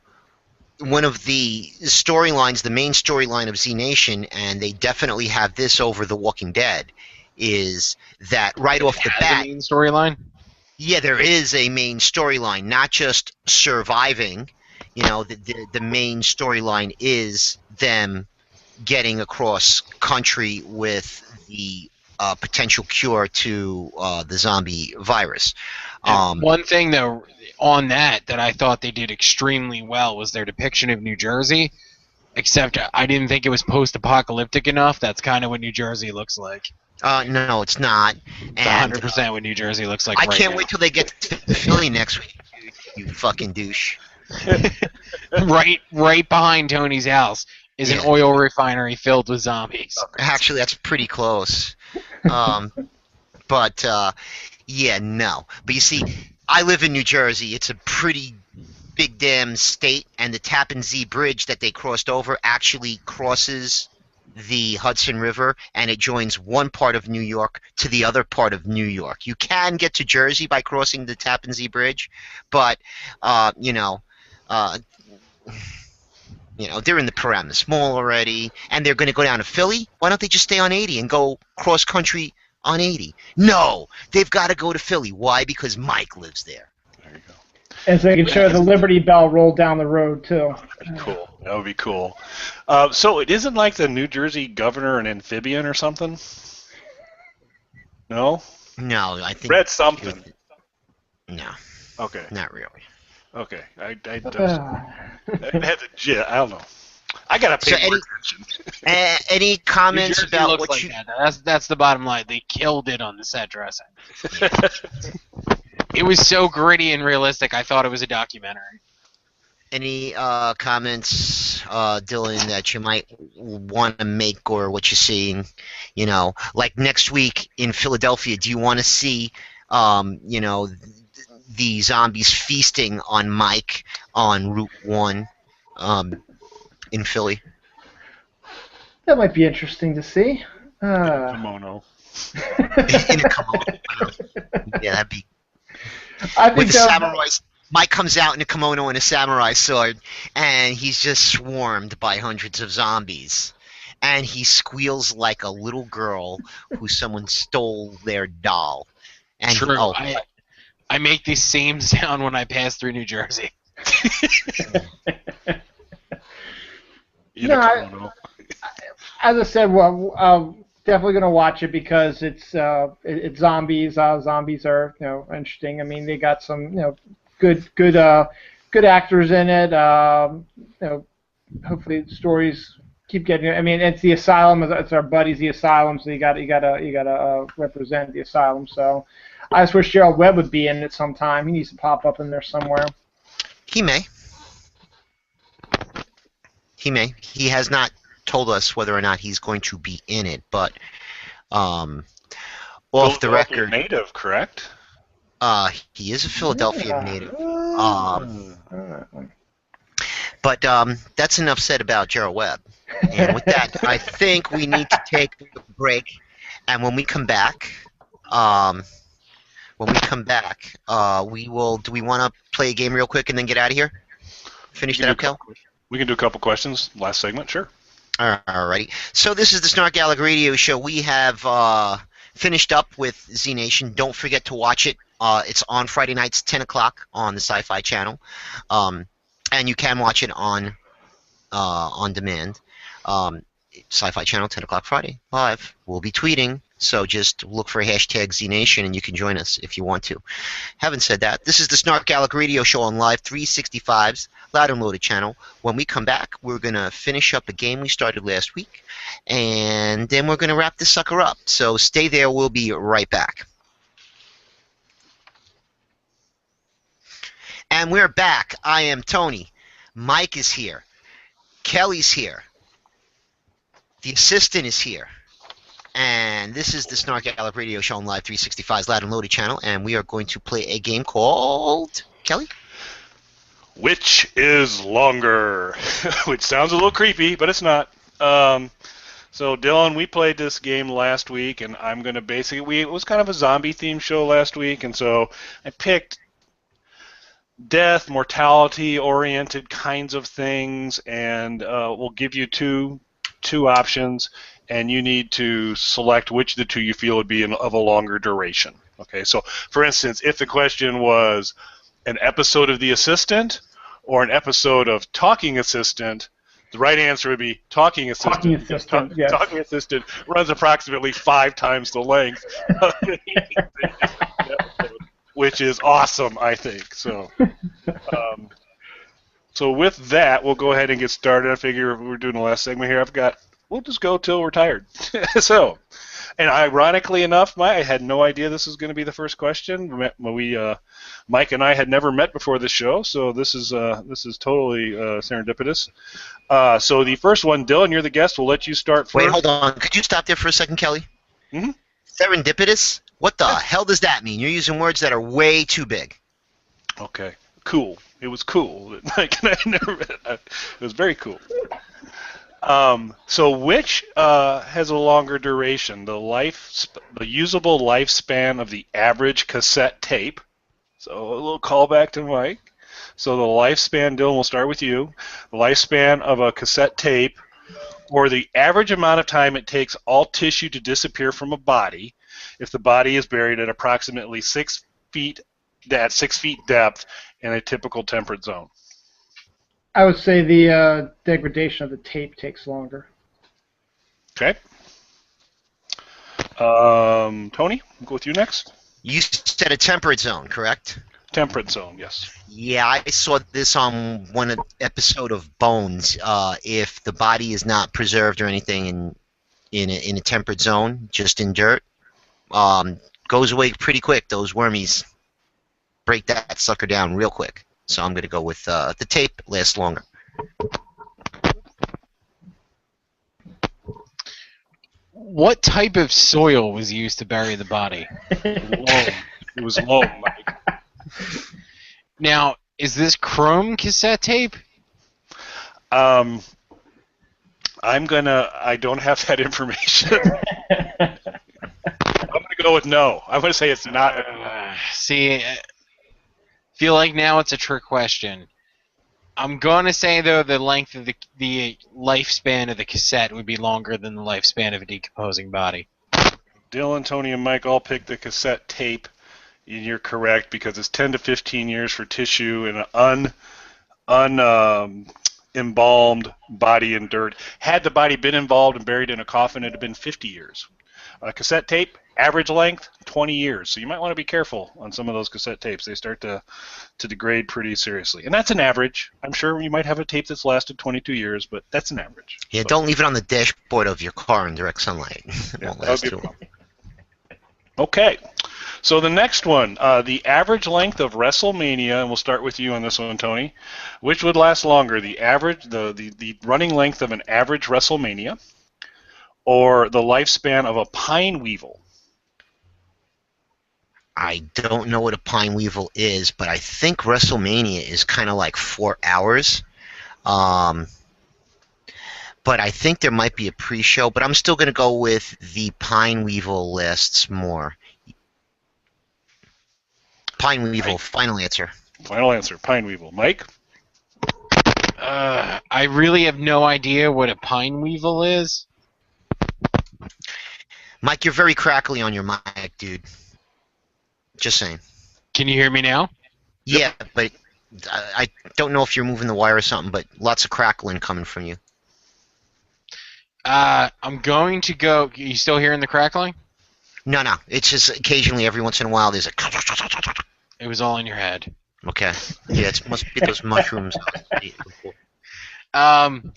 one of the storylines, the main storyline of Z Nation, and they definitely have this over The Walking Dead, is that right off the bat. The main storyline? Yeah, there is a main storyline, not just surviving. The main storyline is them getting across country with the potential cure to the zombie virus. One thing though on that I thought they did extremely well was their depiction of New Jersey, except I didn't think it was post-apocalyptic enough. That's kind of what New Jersey looks like. No, it's not. It's 100% what New Jersey looks like I right now. can't wait till they get to Philly next week, you fucking douche. right behind Tony's house is an oil refinery filled with zombies. Actually, that's pretty close. But yeah, no. But you see, I live in New Jersey. It's a pretty big damn state, and the Tappan Zee Bridge that they crossed over actually crosses the Hudson River, and it joins one part of New York to the other part of New York. You can get to Jersey by crossing the Tappan Zee Bridge, but you know, they're in the Paramus Mall already, and they're going to go down to Philly. Why don't they just stay on 80 and go cross country on 80? No, they've got to go to Philly. Why? Because Mike lives there. There you go. And so you can show the Liberty Bell roll down the road, too. Cool. That would be cool. So it isn't like the New Jersey governor an amphibian or something? No? No, I think... Read something. No. Okay. Not really. Okay. I had to... I don't know. I got to pay more attention. Any comments about what like you... That's the bottom line. They killed it on the set dressing. It was so gritty and realistic, I thought it was a documentary. Any comments, Dylan, that you might want to make, or what you're seeing? Like next week in Philadelphia, do you want to see, the zombies feasting on Mike on Route 1 in Philly? That might be interesting to see. Kimono. In a kimono. Yeah, that'd be... I think with the samurais. Mike comes out in a kimono and a samurai sword, and he's just swarmed by hundreds of zombies. And he squeals like a little girl who someone stole their doll. And True. I make the same sound when I pass through New Jersey. As I said, definitely going to watch it because it's zombies. Zombies are interesting. I mean, they got some good actors in it. Hopefully the stories keep getting. I mean, it's the asylum. It's our buddies, the asylum. So you gotta represent the asylum. So I just wish Gerald Webb would be in it sometime. He needs to pop up in there somewhere. He may. He has not told us whether or not he's going to be in it, but off the record, native, correct? He is a Philadelphia native. But that's enough said about Gerald Webb. And with that, I think we need to take a break. And when we come back, we will. Do we want to play a game real quick and then get out of here? Finish that up, Kel? We can do a couple questions. Last segment, sure. Alrighty. So this is the SnarkAlecs Radio Show. We have finished up with Z Nation. Don't forget to watch it. It's on Friday nights, 10 o'clock on the Sci-Fi Channel, and you can watch it on demand. Sci-Fi Channel, 10 o'clock Friday, live. We'll be tweeting, so just look for hashtag ZNation and you can join us if you want to. Having said that, this is the SnarkAlecs Radio Show on Live 365's Loud and Loaded channel. When we come back, we're going to finish up a game we started last week, and then we're going to wrap this sucker up. So stay there. We'll be right back. And we're back. I am Tony. Mike is here. Kelly's here. The assistant is here. And this is the SnarkAlecs Radio Show on Live 365's Loud and Loaded channel, and we are going to play a game called... Kelly? Which is longer? Which sounds a little creepy, but it's not. So, Dylan, we played this game last week, and I'm going to basically... It was kind of a zombie-themed show last week, and so I picked death, mortality-oriented kinds of things, and we'll give you two options, and you need to select which of the two you feel would be of a longer duration. Okay, so for instance, if the question was an episode of The Assistant or an episode of Talking Assistant, the right answer would be Talking Assistant. Talking Assistant, yes. Talking Assistant runs approximately 5 times the length of the episode, which is awesome, I think. So, so with that, we'll go ahead and get started. I figure we're doing the last segment here. I've got we'll just go till we're tired. So, and ironically enough, I had no idea this was going to be the first question. Mike and I had never met before this show, so this is totally serendipitous. So the first one, Dylan, you're the guest. We'll let you start first. Wait, hold on. Could you stop there for a second, Kelly? Mm-hmm. Serendipitous? What the hell does that mean? You're using words that are way too big. Okay, cool. It was cool. It was very cool. So which has a longer duration? The usable lifespan of the average cassette tape. So a little callback to Mike. So the lifespan, Dylan, we'll start with you. The lifespan of a cassette tape, or the average amount of time it takes all tissue to disappear from a body if the body is buried at approximately 6 feet depth in a typical temperate zone. I would say the degradation of the tape takes longer. Okay. Tony, we'll go with you next. You said a temperate zone, correct? Temperate zone, yes. Yeah, I saw this on one episode of Bones. If the body is not preserved or anything in a temperate zone, just in dirt, goes away pretty quick. Those wormies break that sucker down real quick. So I'm going to go with the tape lasts longer. What type of soil was used to bury the body? Loam. It was loam, Mike. Now, is this chrome cassette tape? I don't have that information. I'm gonna go with no. I'm gonna say it's not. See, I feel like now it's a trick question. I'm gonna say though the length of the lifespan of the cassette would be longer than the lifespan of a decomposing body. Dylan, Tony, and Mike all picked the cassette tape. And you're correct because it's 10 to 15 years for tissue in an embalmed body in dirt. Had the body been involved and buried in a coffin, it would have been 50 years. Cassette tape, average length, 20 years. So you might want to be careful on some of those cassette tapes. They start to degrade pretty seriously. And that's an average. I'm sure you might have a tape that's lasted 22 years, but that's an average. Yeah, so don't leave it on the dashboard of your car in direct sunlight. It won't last too long. Okay. So the next one, the average length of WrestleMania, and we'll start with you on this one, Tony. Which would last longer, the running length of an average WrestleMania, or the lifespan of a pine weevil? I don't know what a pine weevil is, but I think WrestleMania is kind of like 4 hours. But I think there might be a pre-show, but I'm still going to go with the pine weevil lasts more. Pine weevil, Mike. Final answer. Final answer, pine weevil. Mike? I really have no idea what a pine weevil is. Mike, you're very crackly on your mic, dude. Just saying. Can you hear me now? Yeah, but I don't know if you're moving the wire or something, but lots of crackling coming from you. I'm going to go... Are you still hearing the crackling? No. It's just occasionally, every once in a while, there's a... It was all in your head. Okay. Yeah, it must be those mushrooms. I'm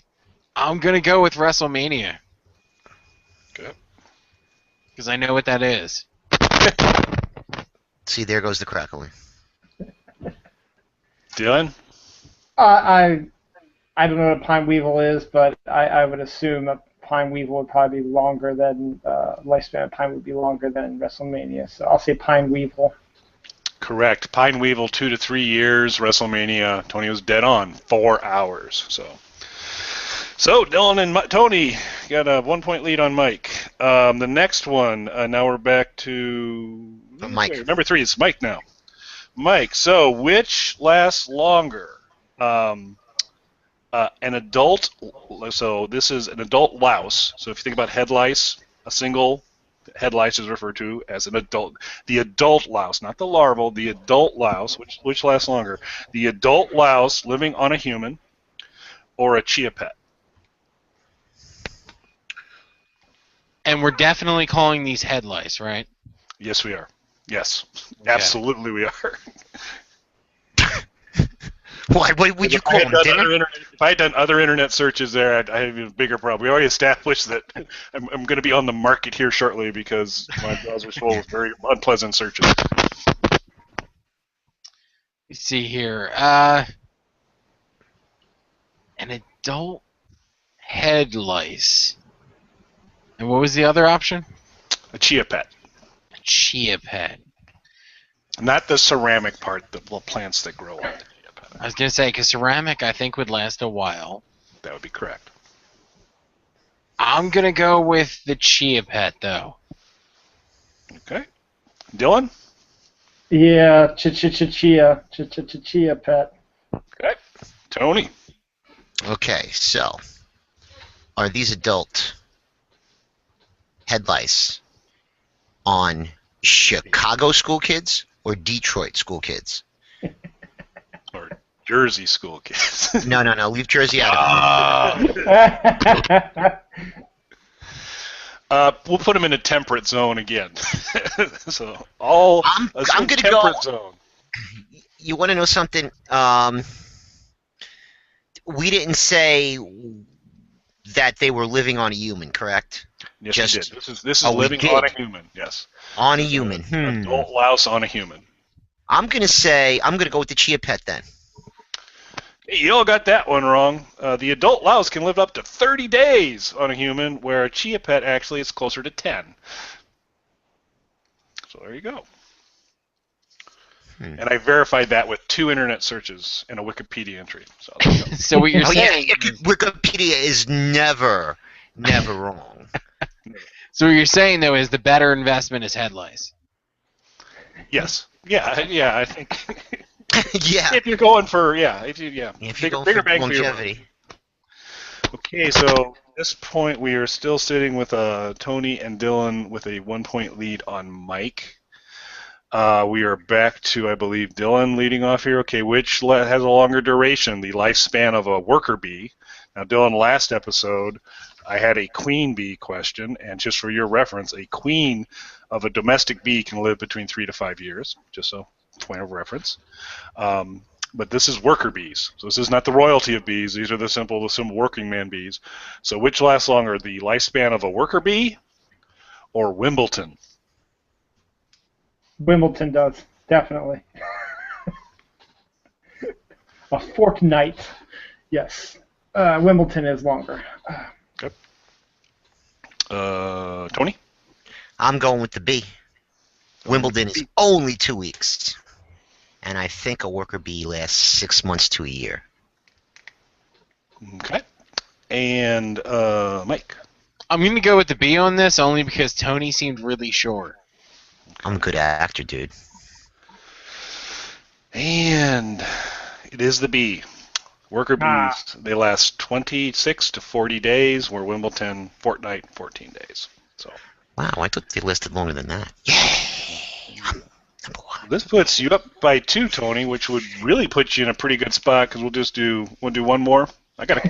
going to go with WrestleMania. Okay. Because I know what that is. See, there goes the crackling. Dylan? I don't know what a pine weevil is, but I would assume a pine weevil would probably be longer than lifespan of pine would be longer than WrestleMania. So I'll say pine weevil. Correct. Pine weevil, 2 to 3 years. WrestleMania, Tony was dead on, 4 hours. So Dylan and Tony got a 1-point lead on Mike. The next one, now we're back to Mike. Number 3 is Mike now. Mike, so which lasts longer? An adult, so this is an adult louse. So if you think about head lice, a single head lice is referred to as an adult. The adult louse, not the larval, the adult louse, which lasts longer. The adult louse living on a human or a chia pet. And we're definitely calling these head lice, right? Yes, we are. Yes, okay. Absolutely we are. What would you call them? Dinner? If I had done other internet searches there, I'd have a bigger problem. We already established that I'm going to be on the market here shortly because my browser's full of very unpleasant searches. Let's see here. An adult head lice. And what was the other option? A chia pet. A chia pet. Not the ceramic part, the little plants that grow on the chia pet. I was going to say, because ceramic I think would last a while. That would be correct. I'm going to go with the chia pet, though. Okay. Dylan? Yeah, chia pet. Okay. Tony? Okay, so are these adult head lice on Chicago school kids or Detroit school kids? Or Jersey school kids? No. Leave Jersey out of it. We'll put them in a temperate zone again. So I'm going to temperate zone. You want to know something? We didn't say that they were living on a human, correct? Yes, you did. This is living on a human. Yes. On a human. Adult louse on a human. I'm going to go with the chia pet then. Hey, you all got that one wrong. The adult louse can live up to 30 days on a human, where a chia pet actually is closer to 10. So there you go. And I verified that with 2 internet searches and a Wikipedia entry. So, there you go. So what you're saying... Wikipedia is never wrong. So what you're saying, though, is the better investment is head lice. Yes. Yeah, I think... Yeah. If you're going for, bigger bang longevity. Okay, so at this point we are still sitting with Tony and Dylan with a 1-point lead on Mike. We are back to, I believe, Dylan leading off here. Okay, which has a longer duration, the lifespan of a worker bee? Now, Dylan, last episode, I had a queen bee question, and just for your reference, a queen of a domestic bee can live between 3 to 5 years, just so point of reference. But this is worker bees, so this is not the royalty of bees. These are the simple working man bees. So which lasts longer, the lifespan of a worker bee or Wimbledon? Wimbledon does, definitely. A fortnight, yes. Wimbledon is longer. Okay. Tony? I'm going with the bee. Wimbledon is only 2 weeks. And I think a worker bee lasts 6 months to a year. Okay. And Mike? I'm going to go with the bee on this only because Tony seemed really sure. I'm a good actor, dude. And it is the bee. Worker bees, they last 26 to 40 days, where Wimbledon, fortnight, 14 days. So. Wow, I thought they lasted longer than that. Yay! I'm number 1. This puts you up by 2, Tony, which would really put you in a pretty good spot, because we'll do one more? I've got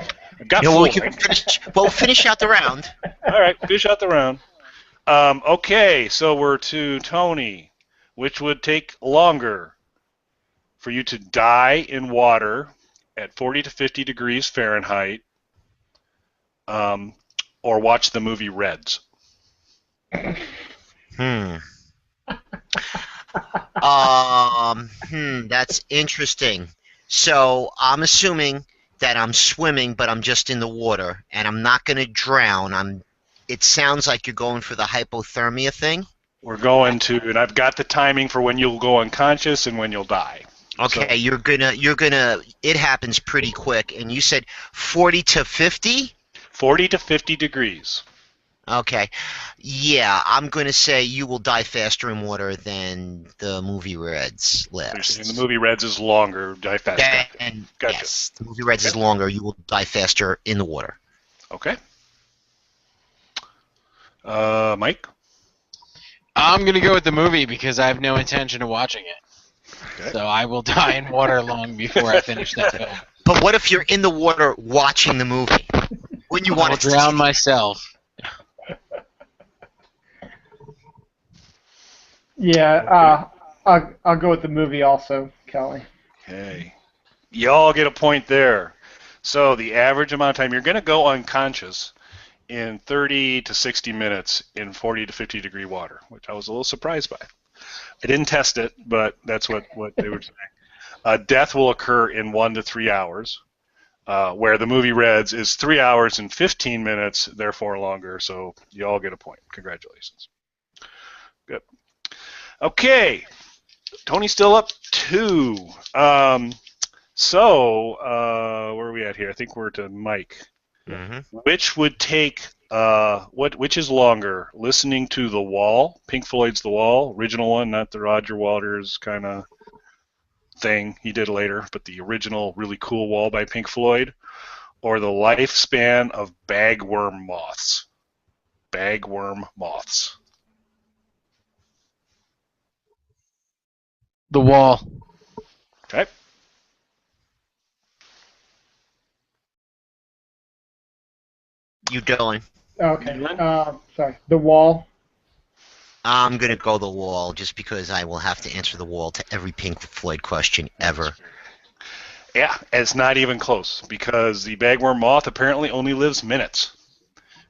we'll finish out the round. All right, finish out the round. Okay, so we're to Tony. Which would take longer for you to die in water at 40 to 50 degrees Fahrenheit, or watch the movie Reds? That's interesting. So I'm assuming that I'm swimming, but I'm just in the water, and I'm not going to drown. It sounds like you're going for the hypothermia thing. We're going to, and I've got the timing for when you'll go unconscious and when you'll die. Okay, so, it happens pretty quick, and you said 40 to 50? 40 to 50 degrees. Okay. Yeah, I'm going to say you will die faster in water than the movie Reds lasts. And the movie Reds is longer, die faster. Gotcha. Yes, the movie Reds is longer. You will die faster in the water. Okay. Mike? I'm going to go with the movie because I have no intention of watching it. Okay. So I will die in water long before I finish that film. But what if you're in the water watching the movie? Wouldn't you want to drown myself? Yeah, I'll go with the movie also, Kelly. Okay. Y'all get a point there. So the average amount of time you're going to go unconscious in 30 to 60 minutes in 40 to 50 degree water, which I was a little surprised by. I didn't test it, but that's what they were saying. Death will occur in 1 to 3 hours, where the movie Reds is 3 hours and 15 minutes, therefore longer. So you all get a point. Congratulations. Good. Okay. Tony's still up 2. So where are we at here? I think we're to Mike. Mm-hmm. Which would take which is longer? Listening to The Wall, Pink Floyd's The Wall, original one, not the Roger Waters kind of thing he did later, but the original really cool Wall by Pink Floyd, or the lifespan of bagworm moths? Bagworm moths. The Wall. Okay. You, Dylan. Okay. Sorry. The Wall. I'm going to go The Wall just because I will have to answer The Wall to every Pink Floyd question ever. Yeah, it's not even close because the bagworm moth apparently only lives minutes,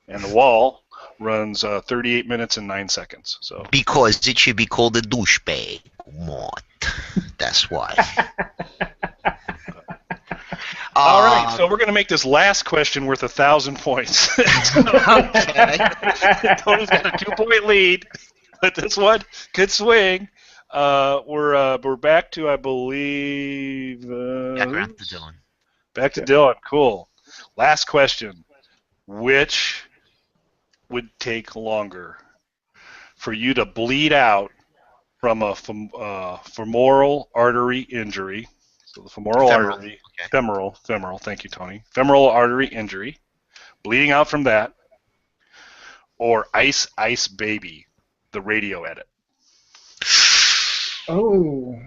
and The Wall runs 38 minutes and 9 seconds. So because it should be called a douchebag moth. That's why. All right, so we're going to make this last question worth 1,000 points. Okay. Tony's got a 2-point lead, but this one could swing. We're back to, I believe. Back to Dylan. Back to Dylan. Cool. Last question. Which would take longer for you to bleed out from a femoral artery injury? So the femoral artery, okay. Femoral. Thank you, Tony. Femoral artery injury, bleeding out from that, or Ice Ice Baby, the radio edit. Oh.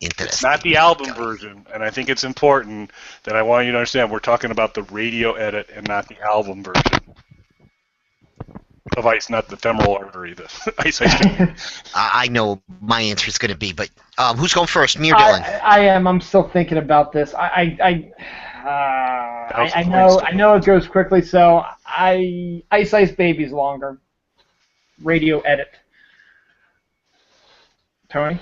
Interesting. It's not the album version, and I think it's important that I want you to understand we're talking about the radio edit and not the album version of Ice, not the femoral artery, the Ice Baby. I know my answer is going to be, but who's going first, me or Dylan? I am. I'm still thinking about this. I know it goes quickly, so Ice Ice Baby's longer. Radio edit. Tony?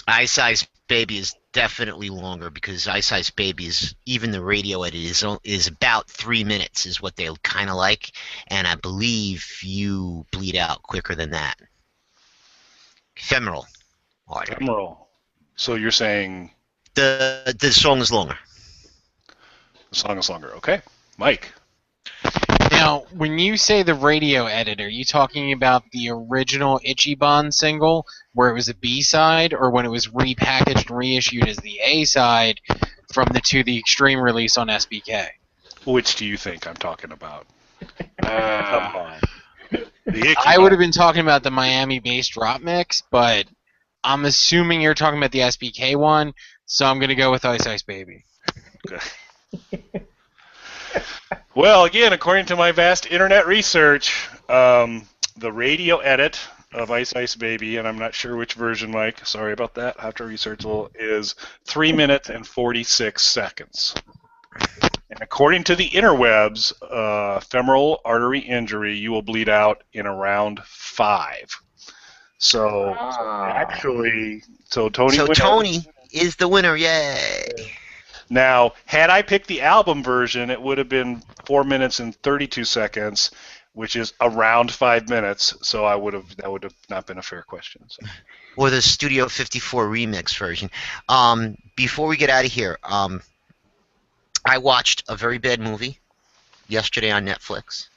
Ice Ice Baby is definitely longer because Ice Ice Baby is, even the radio edit is about 3 minutes is what they kind of like, and I believe you bleed out quicker than that. Femoral artery. Femoral. So you're saying the song is longer. The song is longer. Okay, Mike. Now, when you say the radio edit, are you talking about the original Ichiban single where it was a B-side, or when it was repackaged and reissued as the A-side from the Extreme release on SBK? Which do you think I'm talking about? Come on. I would have been talking about the Miami-based drop mix, but I'm assuming you're talking about the SBK one, so I'm going to go with Ice Ice Baby. Okay. Well, again, according to my vast internet research, the radio edit of Ice Ice Baby, and I'm not sure which version, Mike, sorry about that, I have to research a little, is 3 minutes and 46 seconds. And according to the interwebs, femoral artery injury, you will bleed out in around 5. So actually, Tony is the winner, yay! Now, had I picked the album version, it would have been 4 minutes and 32 seconds, which is around 5 minutes. So that would have not been a fair question. So. Or the Studio 54 remix version. Before we get out of here, I watched a very bad movie yesterday on Netflix,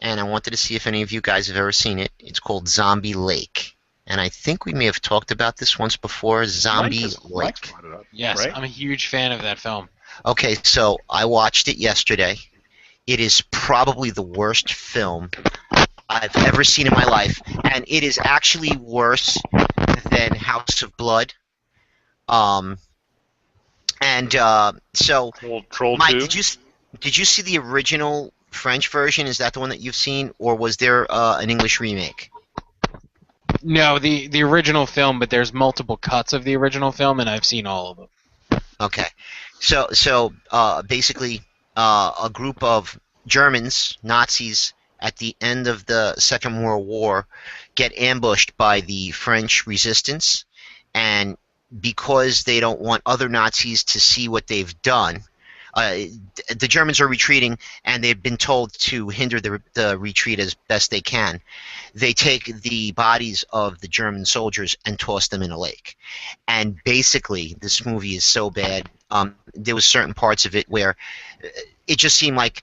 and I wanted to see if any of you guys have ever seen it. It's called Zombie Lake. And I think we may have talked about this once before, Zombie Lake. Yes, right? I'm a huge fan of that film. Okay, so I watched it yesterday. It is probably the worst film I've ever seen in my life, and it is actually worse than House of Blood. So, Troll Mike, 2? did you see the original French version? Is that the one that you've seen, or was there an English remake? No, the original film, but there's multiple cuts of the original film, and I've seen all of them. Okay, so basically, a group of Germans, Nazis, at the end of the Second World War, get ambushed by the French resistance, and because they don't want other Nazis to see what they've done, the Germans are retreating, and they've been told to hinder the retreat as best they can. They take the bodies of the German soldiers and toss them in a lake. And basically, this movie is so bad. There was certain parts of it where it just seemed like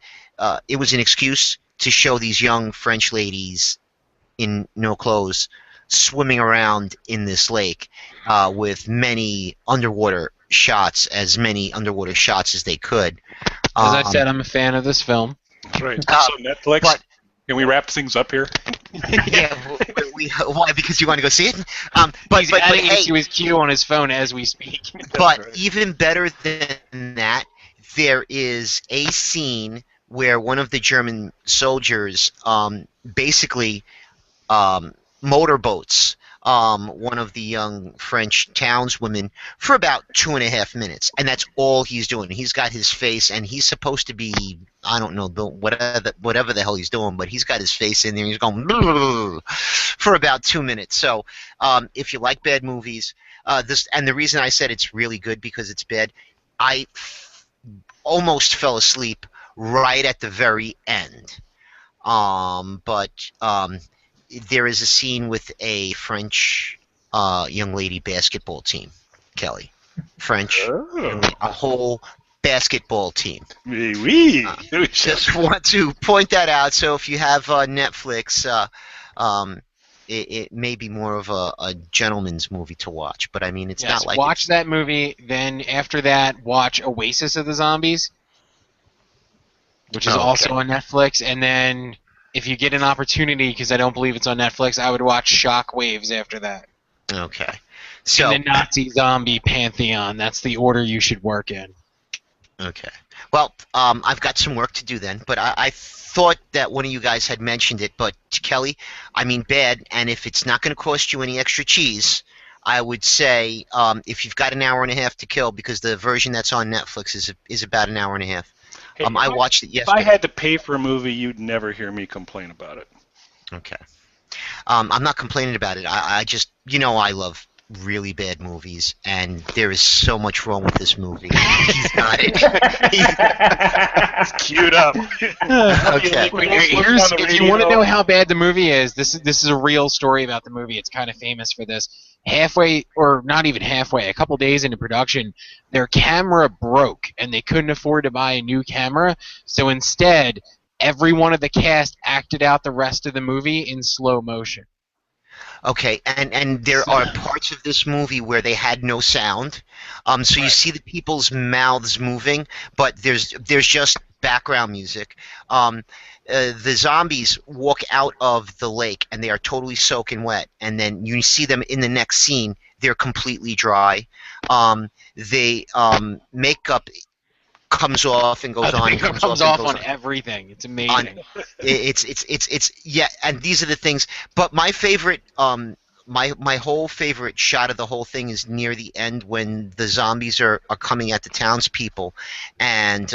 it was an excuse to show these young French ladies in no clothes swimming around in this lake with many underwater shots, as many underwater shots as they could. As I said, I'm a fan of this film. That's right. So Netflix, can we wrap things up here? Yeah, why? Because you want to go see it? He's adding it to his queue on his phone as we speak. But right. Even better than that, there is a scene where one of the German soldiers basically motorboats one of the young French townswomen for about 2.5 minutes, and that's all he's doing. He's got his face, and he's supposed to be, I don't know, whatever the hell he's doing, but he's got his face in there. He's going for about 2 minutes. So if you like bad movies, and the reason I said it's really good because it's bad, I almost fell asleep right at the very end. But there is a scene with a French young lady basketball team, Kelly. French, a whole basketball team. Oui. Just want to point that out. So if you have Netflix, it may be more of a gentleman's movie to watch. But I mean, it's not like watch that movie. Then after that, watch Oasis of the Zombies, which is also on Netflix, and then. If you get an opportunity, because I don't believe it's on Netflix, I would watch Shockwaves after that. Okay. So and the Nazi zombie pantheon. That's the order you should work in. Okay. Well, I've got some work to do then, but I thought that one of you guys had mentioned it, but Kelly, I mean bad, and if it's not going to cost you any extra cheese, I would say if you've got an hour and a half to kill, because the version that's on Netflix is about an hour and a half. Hey, I watched it yesterday. If I had to pay for a movie, you'd never hear me complain about it. Okay. I'm not complaining about it. I just, I love really bad movies, and there is so much wrong with this movie. He's not it. It's queued up. Okay. If you want to know how bad the movie is, this is a real story about the movie. It's kind of famous for this. Halfway, or not even halfway, a couple days into production, their camera broke, and they couldn't afford to buy a new camera. So instead, every one of the cast acted out the rest of the movie in slow motion. Okay, and there are parts of this movie where they had no sound, so you see the people's mouths moving, but there's just background music. The zombies walk out of the lake and they are totally soaking wet, and then you see them in the next scene. They're completely dry. Makeup comes off and goes on. Makeup comes off on everything. It's amazing. It's yeah, and these are the things. But my favorite, my whole favorite shot of the whole thing is near the end when the zombies are coming at the townspeople, and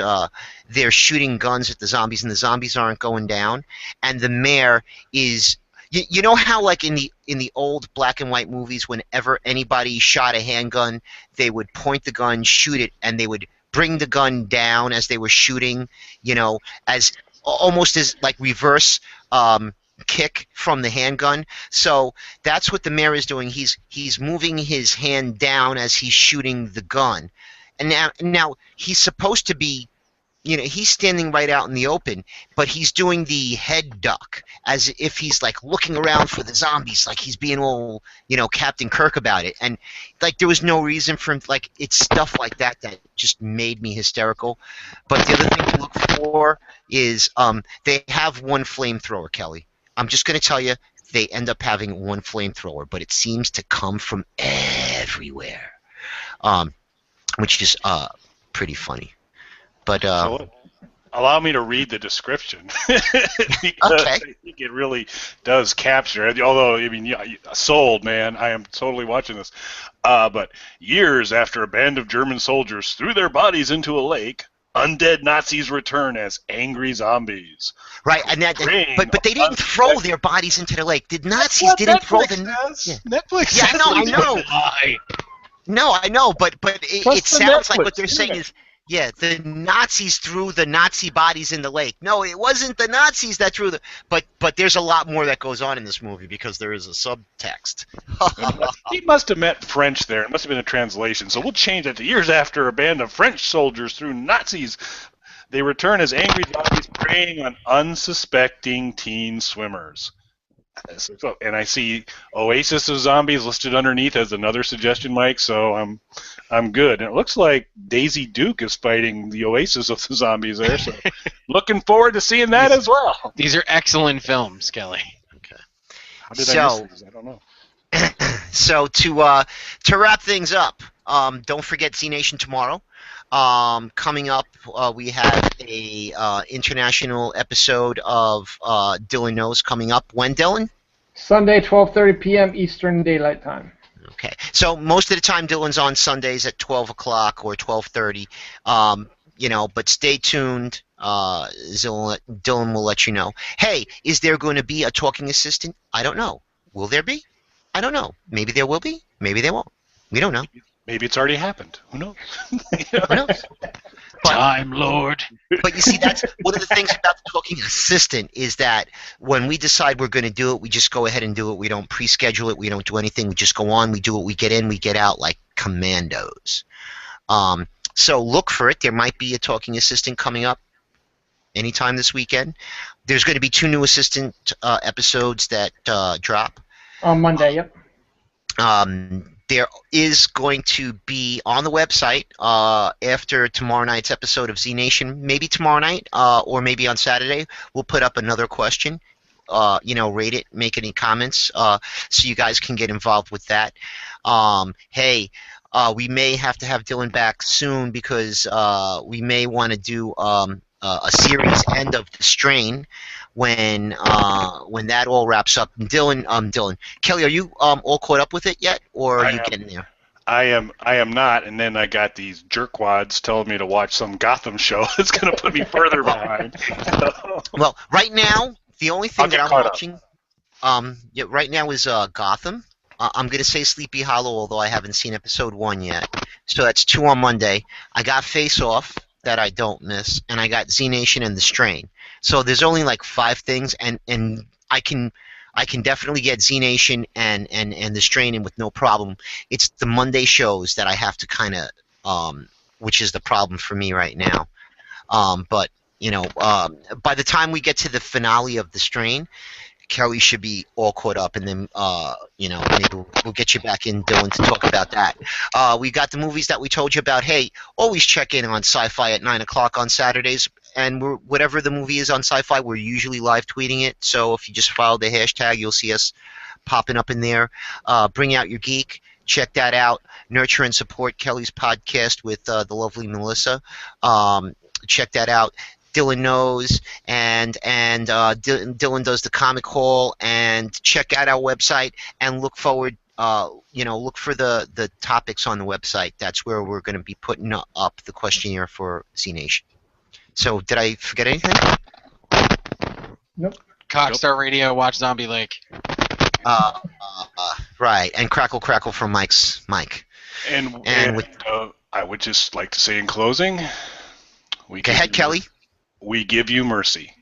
they're shooting guns at the zombies, and the zombies aren't going down, and the mayor is. You know how, like in the old black and white movies, whenever anybody shot a handgun, they would point the gun, shoot it, and they would bring the gun down as they were shooting, as almost as like reverse kick from the handgun. So that's what the mayor is doing. He's moving his hand down as he's shooting the gun, and now he's supposed to be. He's standing right out in the open, but he's doing the head duck as if he's like looking around for the zombies, like he's being all, Captain Kirk about it. And like there was no reason for him. Like it's stuff like that just made me hysterical. But the other thing to look for is they have one flamethrower, Kelly. I'm just going to tell you, they end up having one flamethrower, but it seems to come from everywhere, which is pretty funny. But so allow me to read the description because I think it really does capture it. Although, I mean, sold, man. I am totally watching this. But years after a band of German soldiers threw their bodies into a lake, undead Nazis return as angry zombies. Right, and but they didn't throw their bodies into the lake. The Nazis didn't throw the Netflix. Yeah, I know. No, I know, but it sounds like what they're saying is, the Nazis threw the Nazi bodies in the lake. No, it wasn't the Nazis that threw but there's a lot more that goes on in this movie because there is a subtext. He must have meant French there. It must have been a translation. So we'll change that to years after a band of French soldiers threw Nazis. They return as angry zombies preying on unsuspecting teen swimmers. And I see Oasis of Zombies listed underneath as another suggestion, Mike. So I'm good. And it looks like Daisy Duke is fighting the Oasis of the Zombies there. So looking forward to seeing that as well. These are excellent films, Kelly. Okay. How did I miss these? I don't know. So to wrap things up, don't forget Z Nation tomorrow. Coming up, we have a international episode of Dylan Knows coming up. When, Dylan? Sunday, 12:30 p.m. Eastern Daylight Time. Okay. So most of the time, Dylan's on Sundays at 12 o'clock or 12:30. But stay tuned. Dylan will let you know. Hey, is there going to be a talking assistant? I don't know. Will there be? I don't know. Maybe there will be. Maybe there won't. We don't know. Maybe it's already happened. Who knows? Who knows? Time Lord. But you see, that's one of the things about the talking assistant is that when we decide we're going to do it, we just go ahead and do it. We don't pre-schedule it. We don't do anything. We just go on. We do it. We get in. We get out like commandos. So look for it. There might be a talking assistant coming up anytime this weekend. There's going to be 2 new assistant episodes that drop. On Monday, yep. There is going to be on the website after tomorrow night's episode of Z Nation, maybe tomorrow night or maybe on Saturday, we'll put up another question. Rate it, make any comments so you guys can get involved with that. Hey, we may have to have Dylan back soon because we may want to do a series end of The Strain when that all wraps up. Dylan, Kelly, are you all caught up with it yet, or are you getting there? I am not, and then I got these jerkwads telling me to watch some Gotham show that's going to put me further behind. Well, right now, the only thing that I'm watching right now is Gotham. I'm going to say Sleepy Hollow, although I haven't seen episode 1 yet. So that's 2 on Monday. I got Face Off that I don't miss, and I got Z Nation and The Strain. So there's only like 5 things, and I can definitely get Z Nation and The Strain in with no problem. It's the Monday shows that I have to kind of, which is the problem for me right now. But by the time we get to the finale of The Strain, Kelly should be all caught up, and then maybe we'll get you back in, Dylan, to talk about that. We got the movies that we told you about. Hey, always check in on Sci-Fi at 9 o'clock on Saturdays, and whatever the movie is on Sci-Fi, we're usually live tweeting it. So if you just follow the hashtag, you'll see us popping up in there. Bring Out Your Geek. Check that out. Nurture and support Kelly's podcast with the lovely Melissa. Check that out. Dylan Knows, and Dylan does the Comic Hall, and check out our website and look forward. Look for the topics on the website. That's where we're going to be putting up the questionnaire for Z Nation. So, did I forget anything? Nope. Cockstar Radio, watch Zombie Lake. Right, and Crackle Crackle from Mike. And I would just like to say in closing, go ahead, Kelly. We give you mercy.